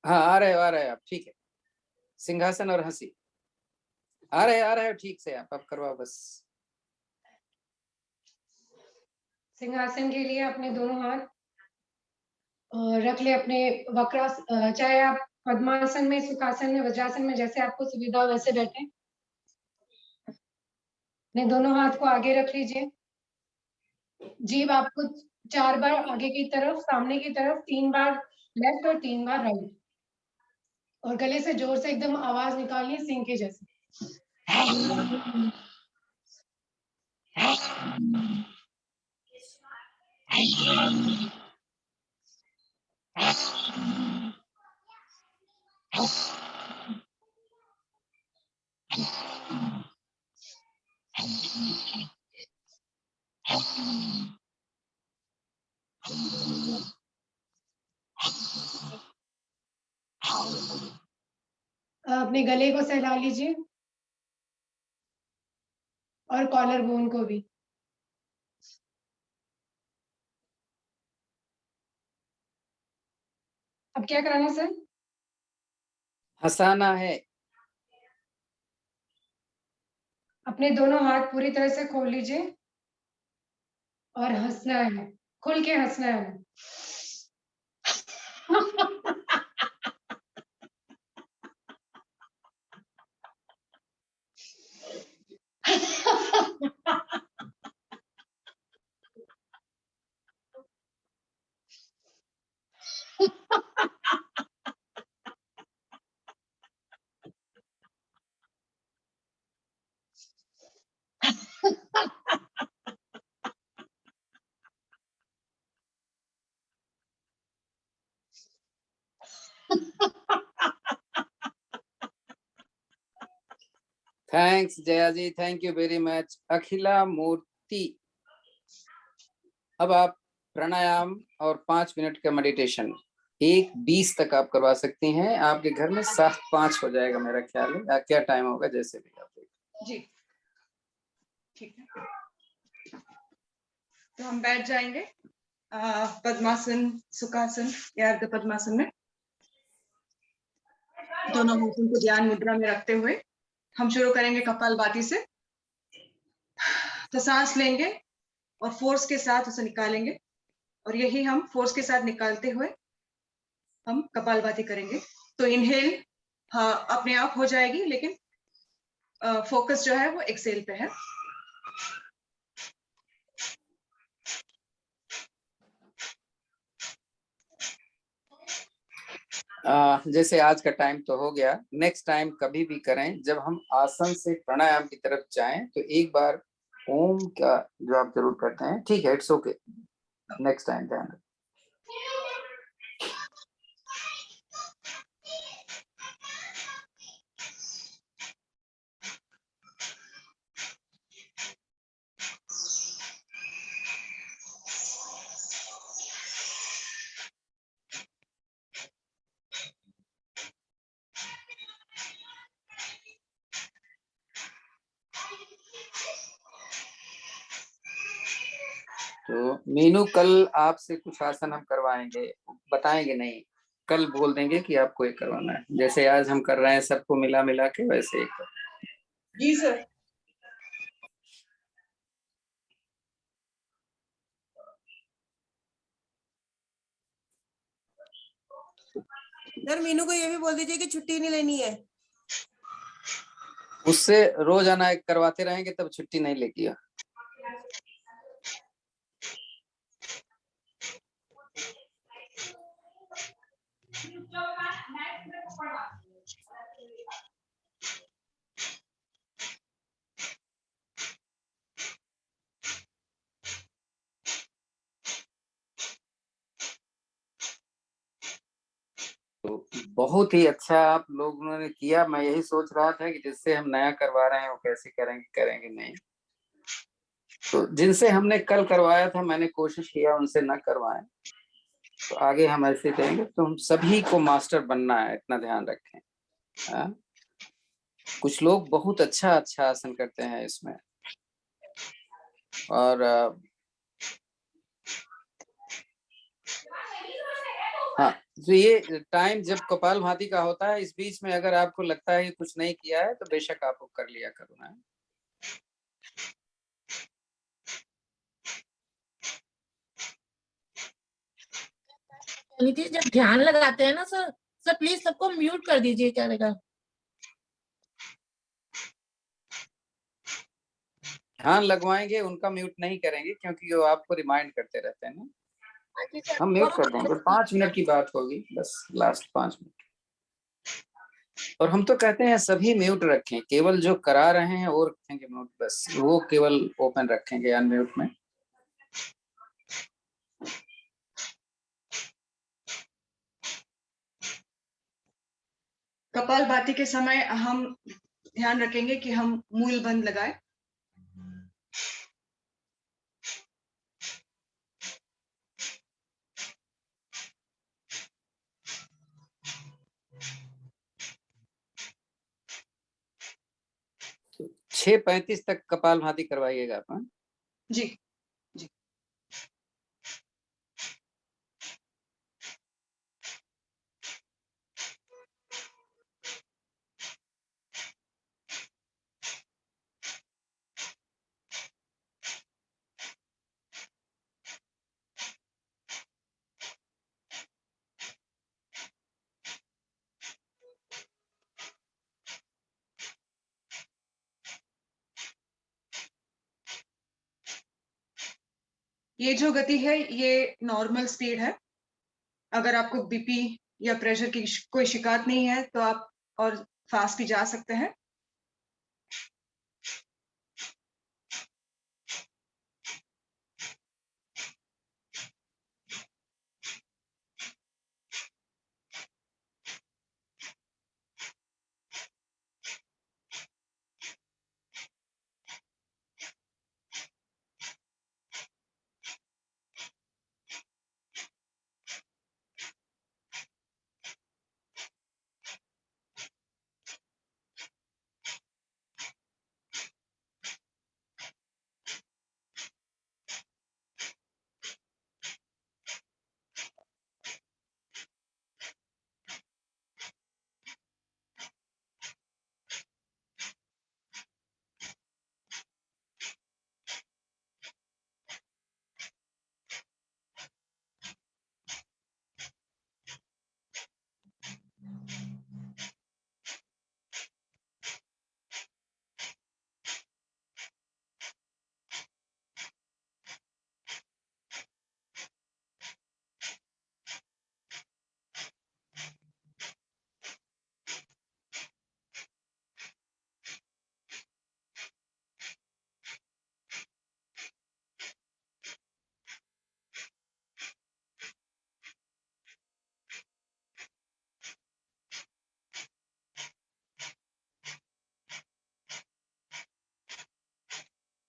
हाँ, आ रहे हो आप, ठीक है। सिंहासन और हंसी आ रहे हो ठीक से। आप करवाओ बस। सिंहासन के लिए अपने दोनों हाथ रख ले अपने चाहे आप पद्मासन में, सुखासन में, वज्रासन में, जैसे आपको सुविधा हो वैसे बैठे। अपने दोनों हाथ को आगे रख लीजिए। जीभ आपको 4 बार आगे की तरफ, सामने की तरफ, 3 बार लेफ्ट और 3 बार राइट, और गले से जोर से एकदम आवाज निकालिए सिंह के जैसे। अपने गले को सहला लीजिए और कॉलर बोन को भी। अब क्या कराना है सर? हंसाना है। अपने दोनों हाथ पूरी तरह से खोल लीजिए और हंसना है, खुल के हंसना है। Thanks Jaya ji, thank you very much. Akhila Murthy, अब आप प्राणायाम और 5 मिनट का मेडिटेशन 1:20 तक आप करवा सकती हैं। आपके घर में 7:05 हो जाएगा मेरा ख्याल है। क्या टाइम होगा जैसे भी आप देखें। जी ठीक है, तो हम बैठ जाएंगे पद्मासन, सुखासन या अर्ध पद्मासन में। दोनों हाथों को ध्यान मुद्रा में रखते हुए हम शुरू करेंगे कपालभाति से। तो सांस लेंगे और फोर्स के साथ उसे निकालेंगे, और यही हम फोर्स के साथ निकालते हुए हम कपालभाति करेंगे। तो इनहेल अपने आप हो जाएगी, लेकिन फोकस जो है वो एक्सेल पे है। जैसे आज का टाइम तो हो गया, नेक्स्ट टाइम कभी भी करें जब हम आसन से प्राणायाम की तरफ जाएं तो एक बार ओम का जो आप जरूर करते हैं, ठीक है, इट्स ओके, नेक्स्ट टाइम ध्यान रखें। तो मीनू, कल आपसे कुछ आसन हम करवाएंगे, बताएंगे नहीं, कल बोल देंगे कि आपको ये करवाना है। जैसे आज हम कर रहे हैं सबको मिला मिला के, वैसे ही कर। जी सर। सर मीनू को ये भी बोल दीजिए कि छुट्टी नहीं लेनी है। उससे रोजाना एक करवाते रहेंगे तब छुट्टी नहीं लेगी। बहुत ही अच्छा आप लोगों ने किया। मैं यही सोच रहा था कि जिससे हम नया करवा रहे हैं वो कैसे करेंगे नहीं। तो जिनसे हमने कल करवाया था मैंने कोशिश किया उनसे न करवाएं, तो आगे हम ऐसे करेंगे। तो हम सभी को मास्टर बनना है, इतना ध्यान रखें। कुछ लोग बहुत अच्छा आसन करते हैं इसमें, और हाँ, तो ये टाइम जब कपालभाति का होता है, इस बीच में अगर आपको लगता है कि कुछ नहीं किया है तो बेशक आप कर लिया करो ना। नीतीश जब ध्यान लगाते हैं ना सर, प्लीज सबको म्यूट कर दीजिए क्या रहेगा। ध्यान लगवाएंगे उनका म्यूट नहीं करेंगे, क्योंकि वो आपको रिमाइंड करते रहते हैं ना। हम म्यूट कर देंगे, 5 मिनट की बात होगी बस, लास्ट 5 मिनट। और हम तो कहते हैं सभी म्यूट रखें, केवल जो करा रहे हैं वो रखेंगे म्यूट, बस वो केवल ओपन रखेंगे अनम्यूट में। कपालभाति के समय हम ध्यान रखेंगे कि हम मूल बंद लगाए। तो 6:35 तक कपालभाति करवाइएगा आप। हाँ? जी जी। ये जो गति है ये नॉर्मल स्पीड है। अगर आपको बीपी या प्रेशर की कोई शिकायत नहीं है तो आप और फास्ट भी जा सकते हैं।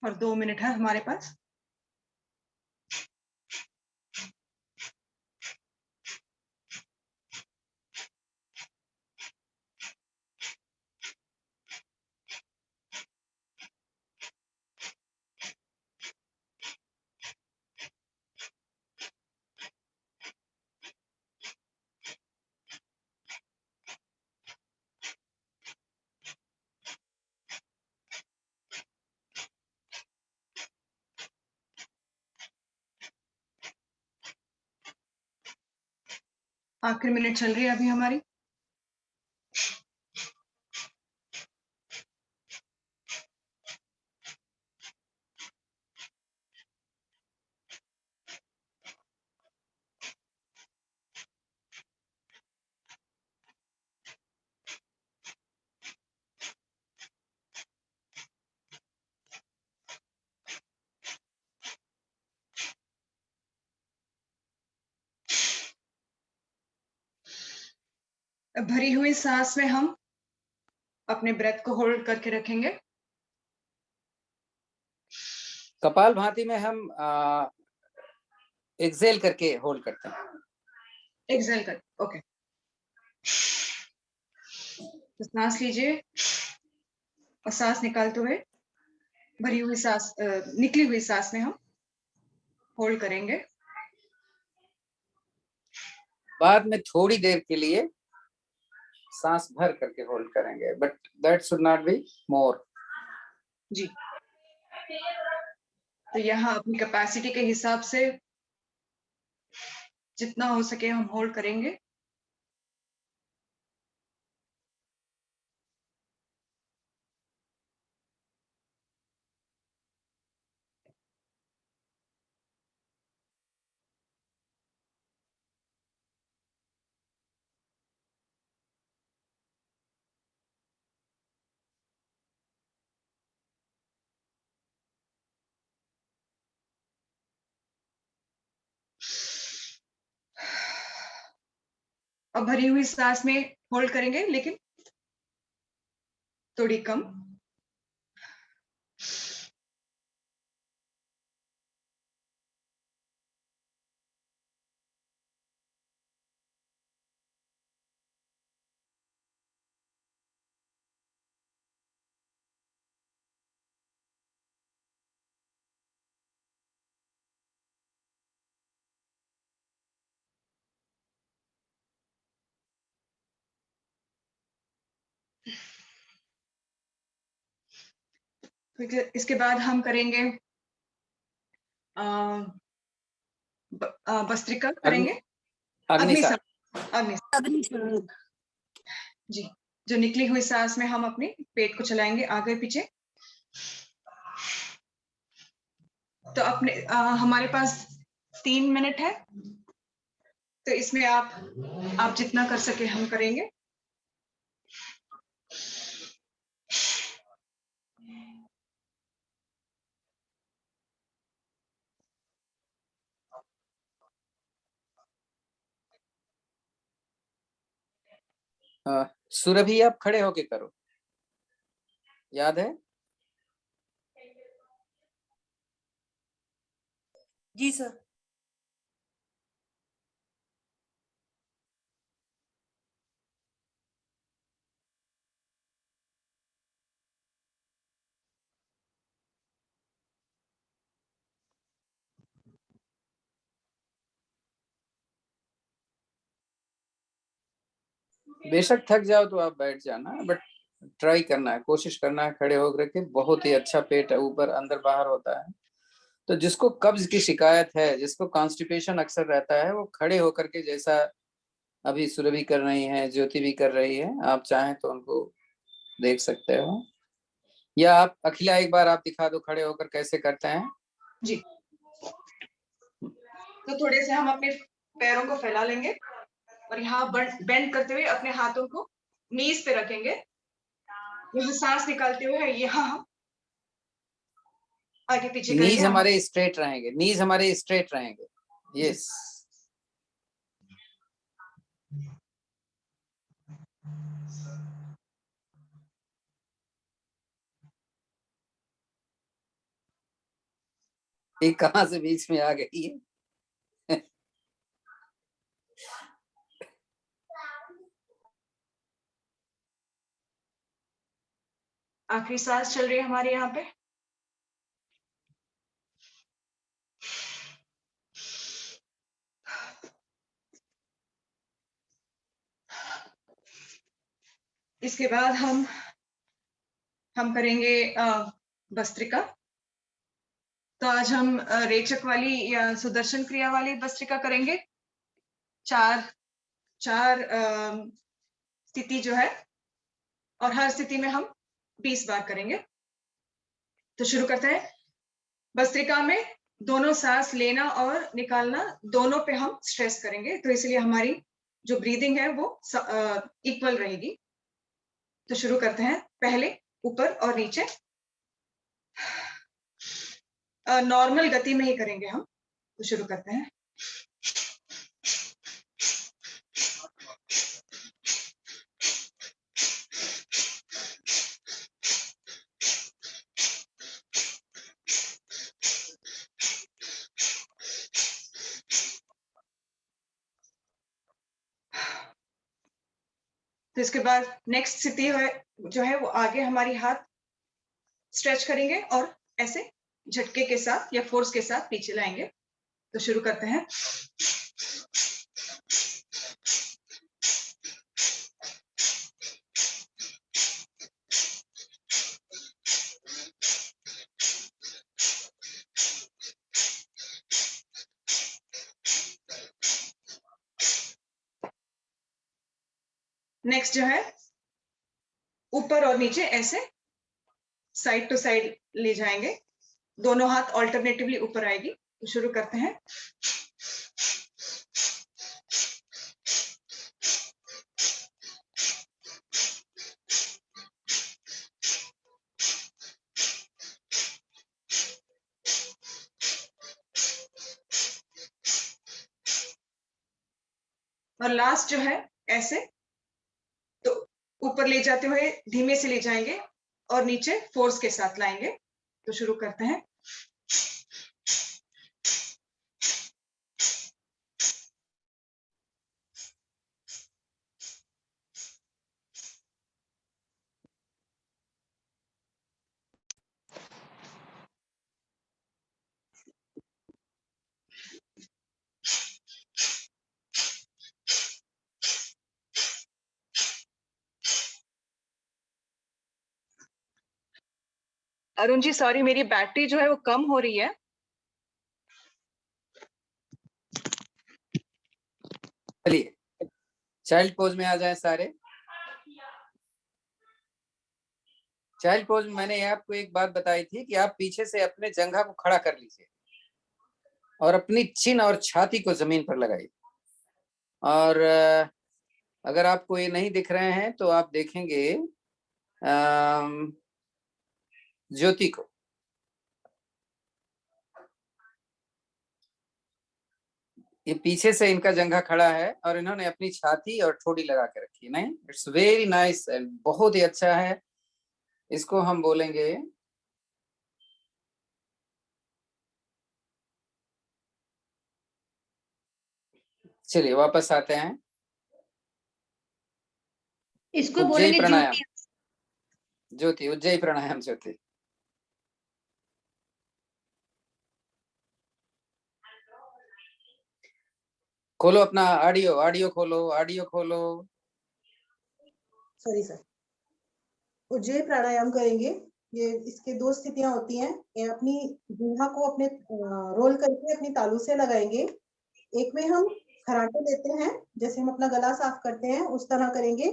और 2 मिनट है हमारे पास। आखिरी मिनट चल रही है अभी हमारी। भरी हुई सांस में हम अपने ब्रेथ को होल्ड करके रखेंगे। कपाल भाती में हम एक्सेल करके होल्ड करते हैं। एक्सेल कर, ओके। तो सांस लीजिए और सांस निकालते हुए भरी हुई सांस, निकली हुई सांस में हम होल्ड करेंगे। बाद में थोड़ी देर के लिए सांस भर करके होल्ड करेंगे, but that should not be more. जी, तो यहाँ अपनी कैपेसिटी के हिसाब से जितना हो सके हम होल्ड करेंगे। अब भरी हुई सांस में होल्ड करेंगे, लेकिन थोड़ी कम। इसके बाद हम करेंगे भस्त्रिका करेंगे। अग्निसार। अग्निसार, जी, जो निकली हुई सांस में हम अपने पेट को चलाएंगे आगे पीछे। तो अपने हमारे पास 3 मिनट है, तो इसमें आप जितना कर सके हम करेंगे। सुरभि आप खड़े होके करो, याद है? जी सर। बेशक थक जाओ तो आप बैठ जाना, बट ट्राई करना है, कोशिश करना है खड़े होकर के। बहुत ही अच्छा पेट ऊपर अंदर बाहर होता है। तो जिसको कब्ज की शिकायत है, जिसको कॉन्स्टिपेशन अक्सर रहता है, वो खड़े होकर के, जैसा अभी सुरभि कर रही है, ज्योति भी कर रही है, आप चाहें तो उनको देख सकते हो। या आप अखिला एक बार आप दिखा दो खड़े होकर कैसे करते हैं। जी, तो थोड़े से हम अपने पैरों को फैला लेंगे और यहाँ बेंड करते हुए अपने हाथों को नीज पे रखेंगे। यहाँ सांस निकालते हुए यहाँ हम आगे पीछे नीज करेंगे। हमारे स्ट्रेट रहेंगे, नीज हमारे स्ट्रेट रहेंगे। यस। ये कहाँ से बीच में आ गई है? आखिरी सांस चल रही है हमारे यहाँ पे। इसके बाद हम करेंगे भस्त्रिका। तो आज हम रेचक वाली या सुदर्शन क्रिया वाली भस्त्रिका करेंगे। चार स्थिति जो है, और हर स्थिति में हम 20 बार करेंगे। तो शुरू करते हैं। भस्त्रिका में दोनों सांस लेना और निकालना दोनों पे हम स्ट्रेस करेंगे, तो इसलिए हमारी जो ब्रीदिंग है वो इक्वल रहेगी। तो शुरू करते हैं। पहले ऊपर और नीचे नॉर्मल गति में ही करेंगे हम। तो शुरू करते हैं। तो इसके बाद नेक्स्ट स्थिति है जो है वो आगे हमारी हाथ स्ट्रेच करेंगे और ऐसे झटके के साथ या फोर्स के साथ पीछे लाएंगे। तो शुरू करते हैं। नेक्स्ट जो है ऊपर और नीचे ऐसे साइड टू साइड ले जाएंगे, दोनों हाथ ऑल्टरनेटिवली ऊपर आएगी। तो शुरू करते हैं। और लास्ट जो है ऐसे, तो ऊपर ले जाते हुए धीमे से ले जाएंगे और नीचे फोर्स के साथ लाएंगे। तो शुरू करते हैं। अरुण जी सॉरी, मेरी बैटरी जो है वो कम हो रही है। चलिए चाइल्ड पोज में आ जाएं सारे। चाइल्ड पोज में मैंने आपको एक बात बताई थी कि आप पीछे से अपने जंघा को खड़ा कर लीजिए और अपनी चिन और छाती को जमीन पर लगाइए। और अगर आपको ये नहीं दिख रहे हैं तो आप देखेंगे ज्योति को। ये पीछे से इनका जंघा खड़ा है और इन्होंने अपनी छाती और ठोड़ी लगा के रखी है। नहीं, इट्स वेरी नाइस एंड बहुत ही अच्छा है। इसको हम बोलेंगे चलिए वापस आते हैं। इसको उज्जयी बोलेंगे प्राणायाम। ज्योति। ज्योति, उज्जयी प्राणायाम ज्योति। खोलो अपना ऑडियो, ऑडियो खोलो, ऑडियो खोलो। Sorry sir. उज्जयी प्राणायाम करेंगे। ये इसके दो स्थितियां होती हैं। ये अपनी जिह्वा को अपने रोल करके अपनी तालू से लगाएंगे। एक में हम खराटे लेते हैं, जैसे हम अपना गला साफ करते हैं उस तरह करेंगे।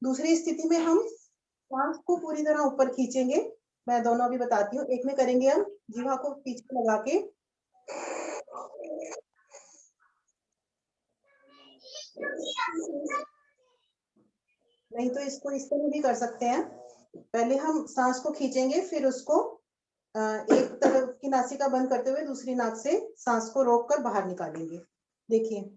दूसरी स्थिति में हम सांस को पूरी तरह ऊपर खींचेंगे। मैं दोनों अभी बताती हूँ। एक में करेंगे हम जिह्वा को पीछे लगा के, नहीं तो इसको इस तरह भी कर सकते हैं। पहले हम सांस को खींचेंगे, फिर उसको एक तरफ की नासिका बंद करते हुए दूसरी नाक से सांस को रोककर बाहर निकालेंगे। देखिए,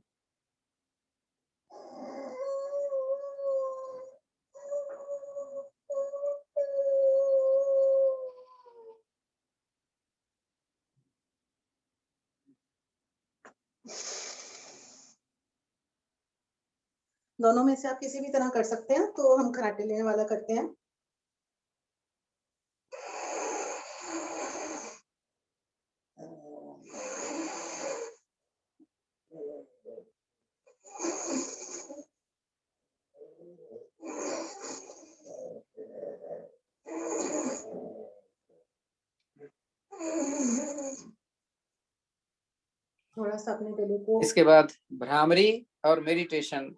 दोनों में से आप किसी भी तरह कर सकते हैं। तो हम खराटे लेने वाला करते हैं। थोड़ा सा अपने गले को, इसके बाद भ्रामरी और मेडिटेशन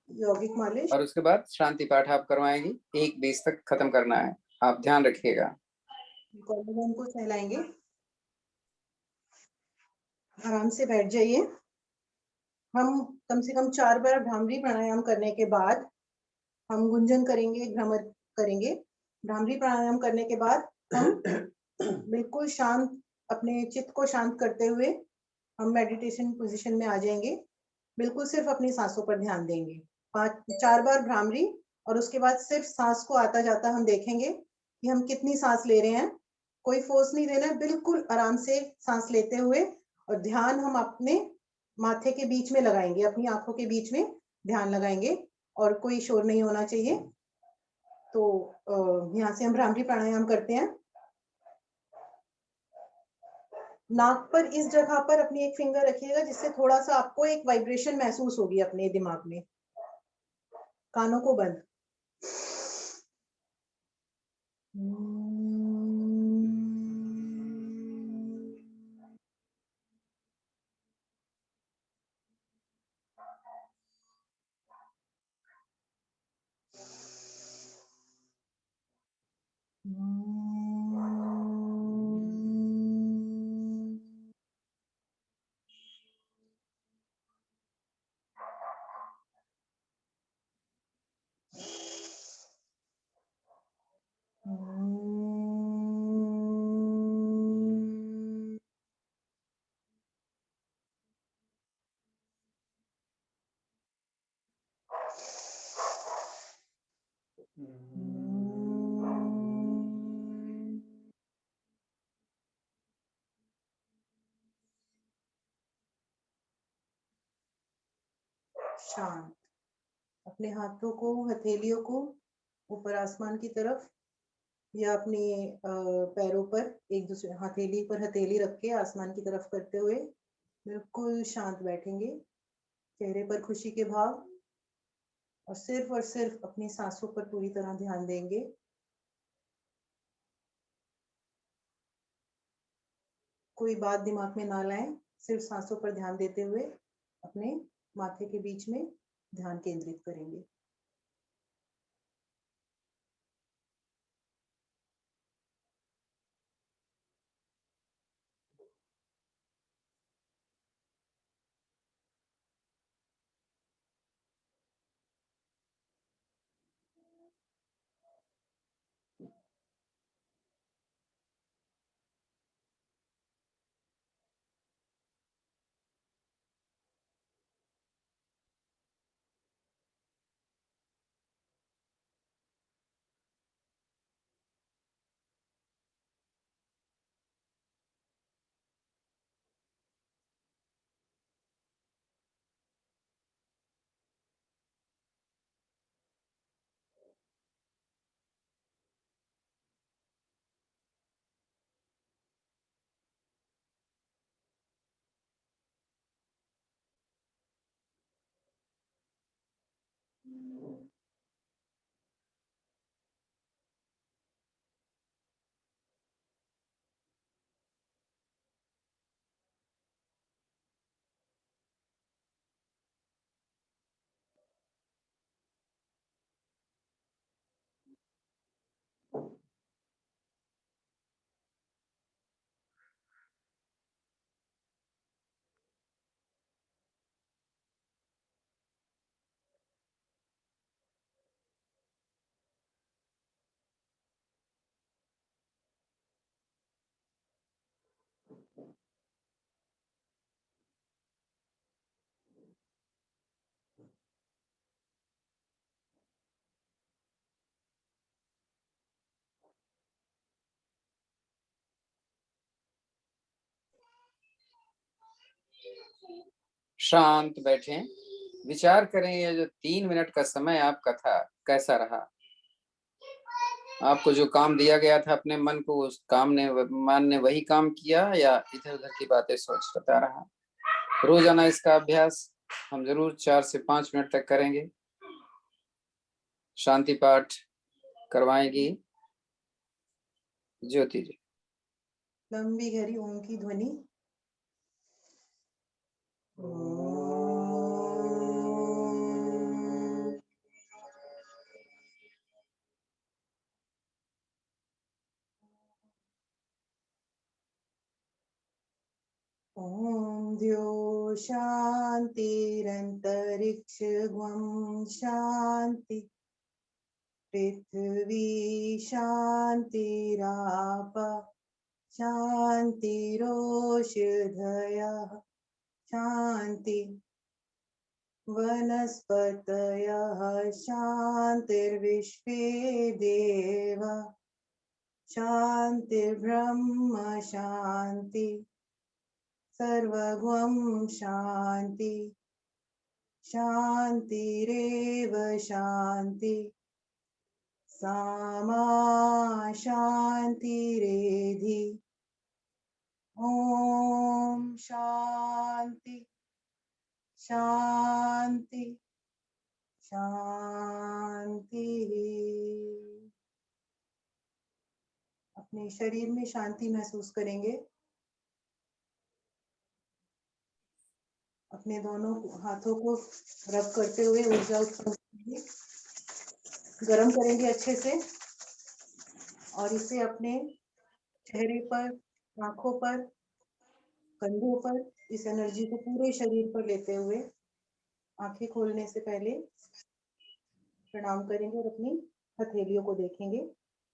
यौगिक मालिश और उसके बाद शांति पाठ आप करवाएंगी। 1:20 तक खत्म करना है, आप ध्यान रखिएगा। कॉलम को सहलाएंगे। आराम से बैठ जाइए। हम कम से कम 4 बार भ्रामरी प्राणायाम करने के बाद हम गुंजन करेंगे, भ्रमर करेंगे। भ्रामरी प्राणायाम करने के बाद हम बिल्कुल शांत, अपने चित्त को शांत करते हुए हम मेडिटेशन पोजीशन में आ जाएंगे। बिल्कुल सिर्फ अपनी सांसों पर ध्यान देंगे। 4 बार भ्रामरी और उसके बाद सिर्फ सांस को आता जाता हम देखेंगे कि हम कितनी सांस ले रहे हैं। कोई फोर्स नहीं देना है, बिल्कुल आराम से सांस लेते हुए। और ध्यान हम अपने माथे के बीच में लगाएंगे, अपनी आंखों के बीच में ध्यान लगाएंगे। और कोई शोर नहीं होना चाहिए। तो यहाँ से हम भ्रामरी प्राणायाम करते हैं। नाक पर इस जगह पर अपनी एक फिंगर रखिएगा जिससे थोड़ा सा आपको एक वाइब्रेशन महसूस होगी अपने दिमाग में। कानों को बंद। शांत। अपने हाथों को, हथेलियों को ऊपर आसमान की तरफ या अपने पैरों पर एक दूसरे हथेली पर हथेली रख के आसमान की तरफ करते हुए बिल्कुल शांत बैठेंगे। चेहरे पर खुशी के भाव और सिर्फ अपनी सांसों पर पूरी तरह ध्यान देंगे। कोई बात दिमाग में ना लाएं, सिर्फ सांसों पर ध्यान देते हुए अपने माथे के बीच में ध्यान केंद्रित करेंगे। शांत बैठें। विचार करें ये जो 3 मिनट का समय आपका था कैसा रहा। आपको जो काम दिया गया था अपने मन को, उस मन ने वही काम किया या इधर उधर की बातें सोचता रहा। रोजाना इसका अभ्यास हम जरूर 4 से 5 मिनट तक करेंगे। शांति पाठ करवाएंगी ज्योति जी। लंबी गहरी ओम की ध्वनि। ओम द्यो शांतिरंतरिक्षं शांति पृथ्वी शांतिराप शांतिरोषधयः शांति वनस्पतयः शांतिर्विश्वे देवा शांतिर्ब्रह्म शांति सर्वगं शांति शान्तिरेव शान्ति सामा शान्तिरेधि ॐ शान्ति शान्ति शांति। अपने शरीर में शांति महसूस करेंगे। अपने दोनों हाथों को रब करते हुए ऊर्जा उत्पन्न करेंगे, गरम करेंगे अच्छे से और इसे अपने चेहरे पर, आंखों पर, कंधों पर इस एनर्जी को पूरे शरीर पर लेते हुए आंखें खोलने से पहले प्रणाम करेंगे और अपनी हथेलियों को देखेंगे।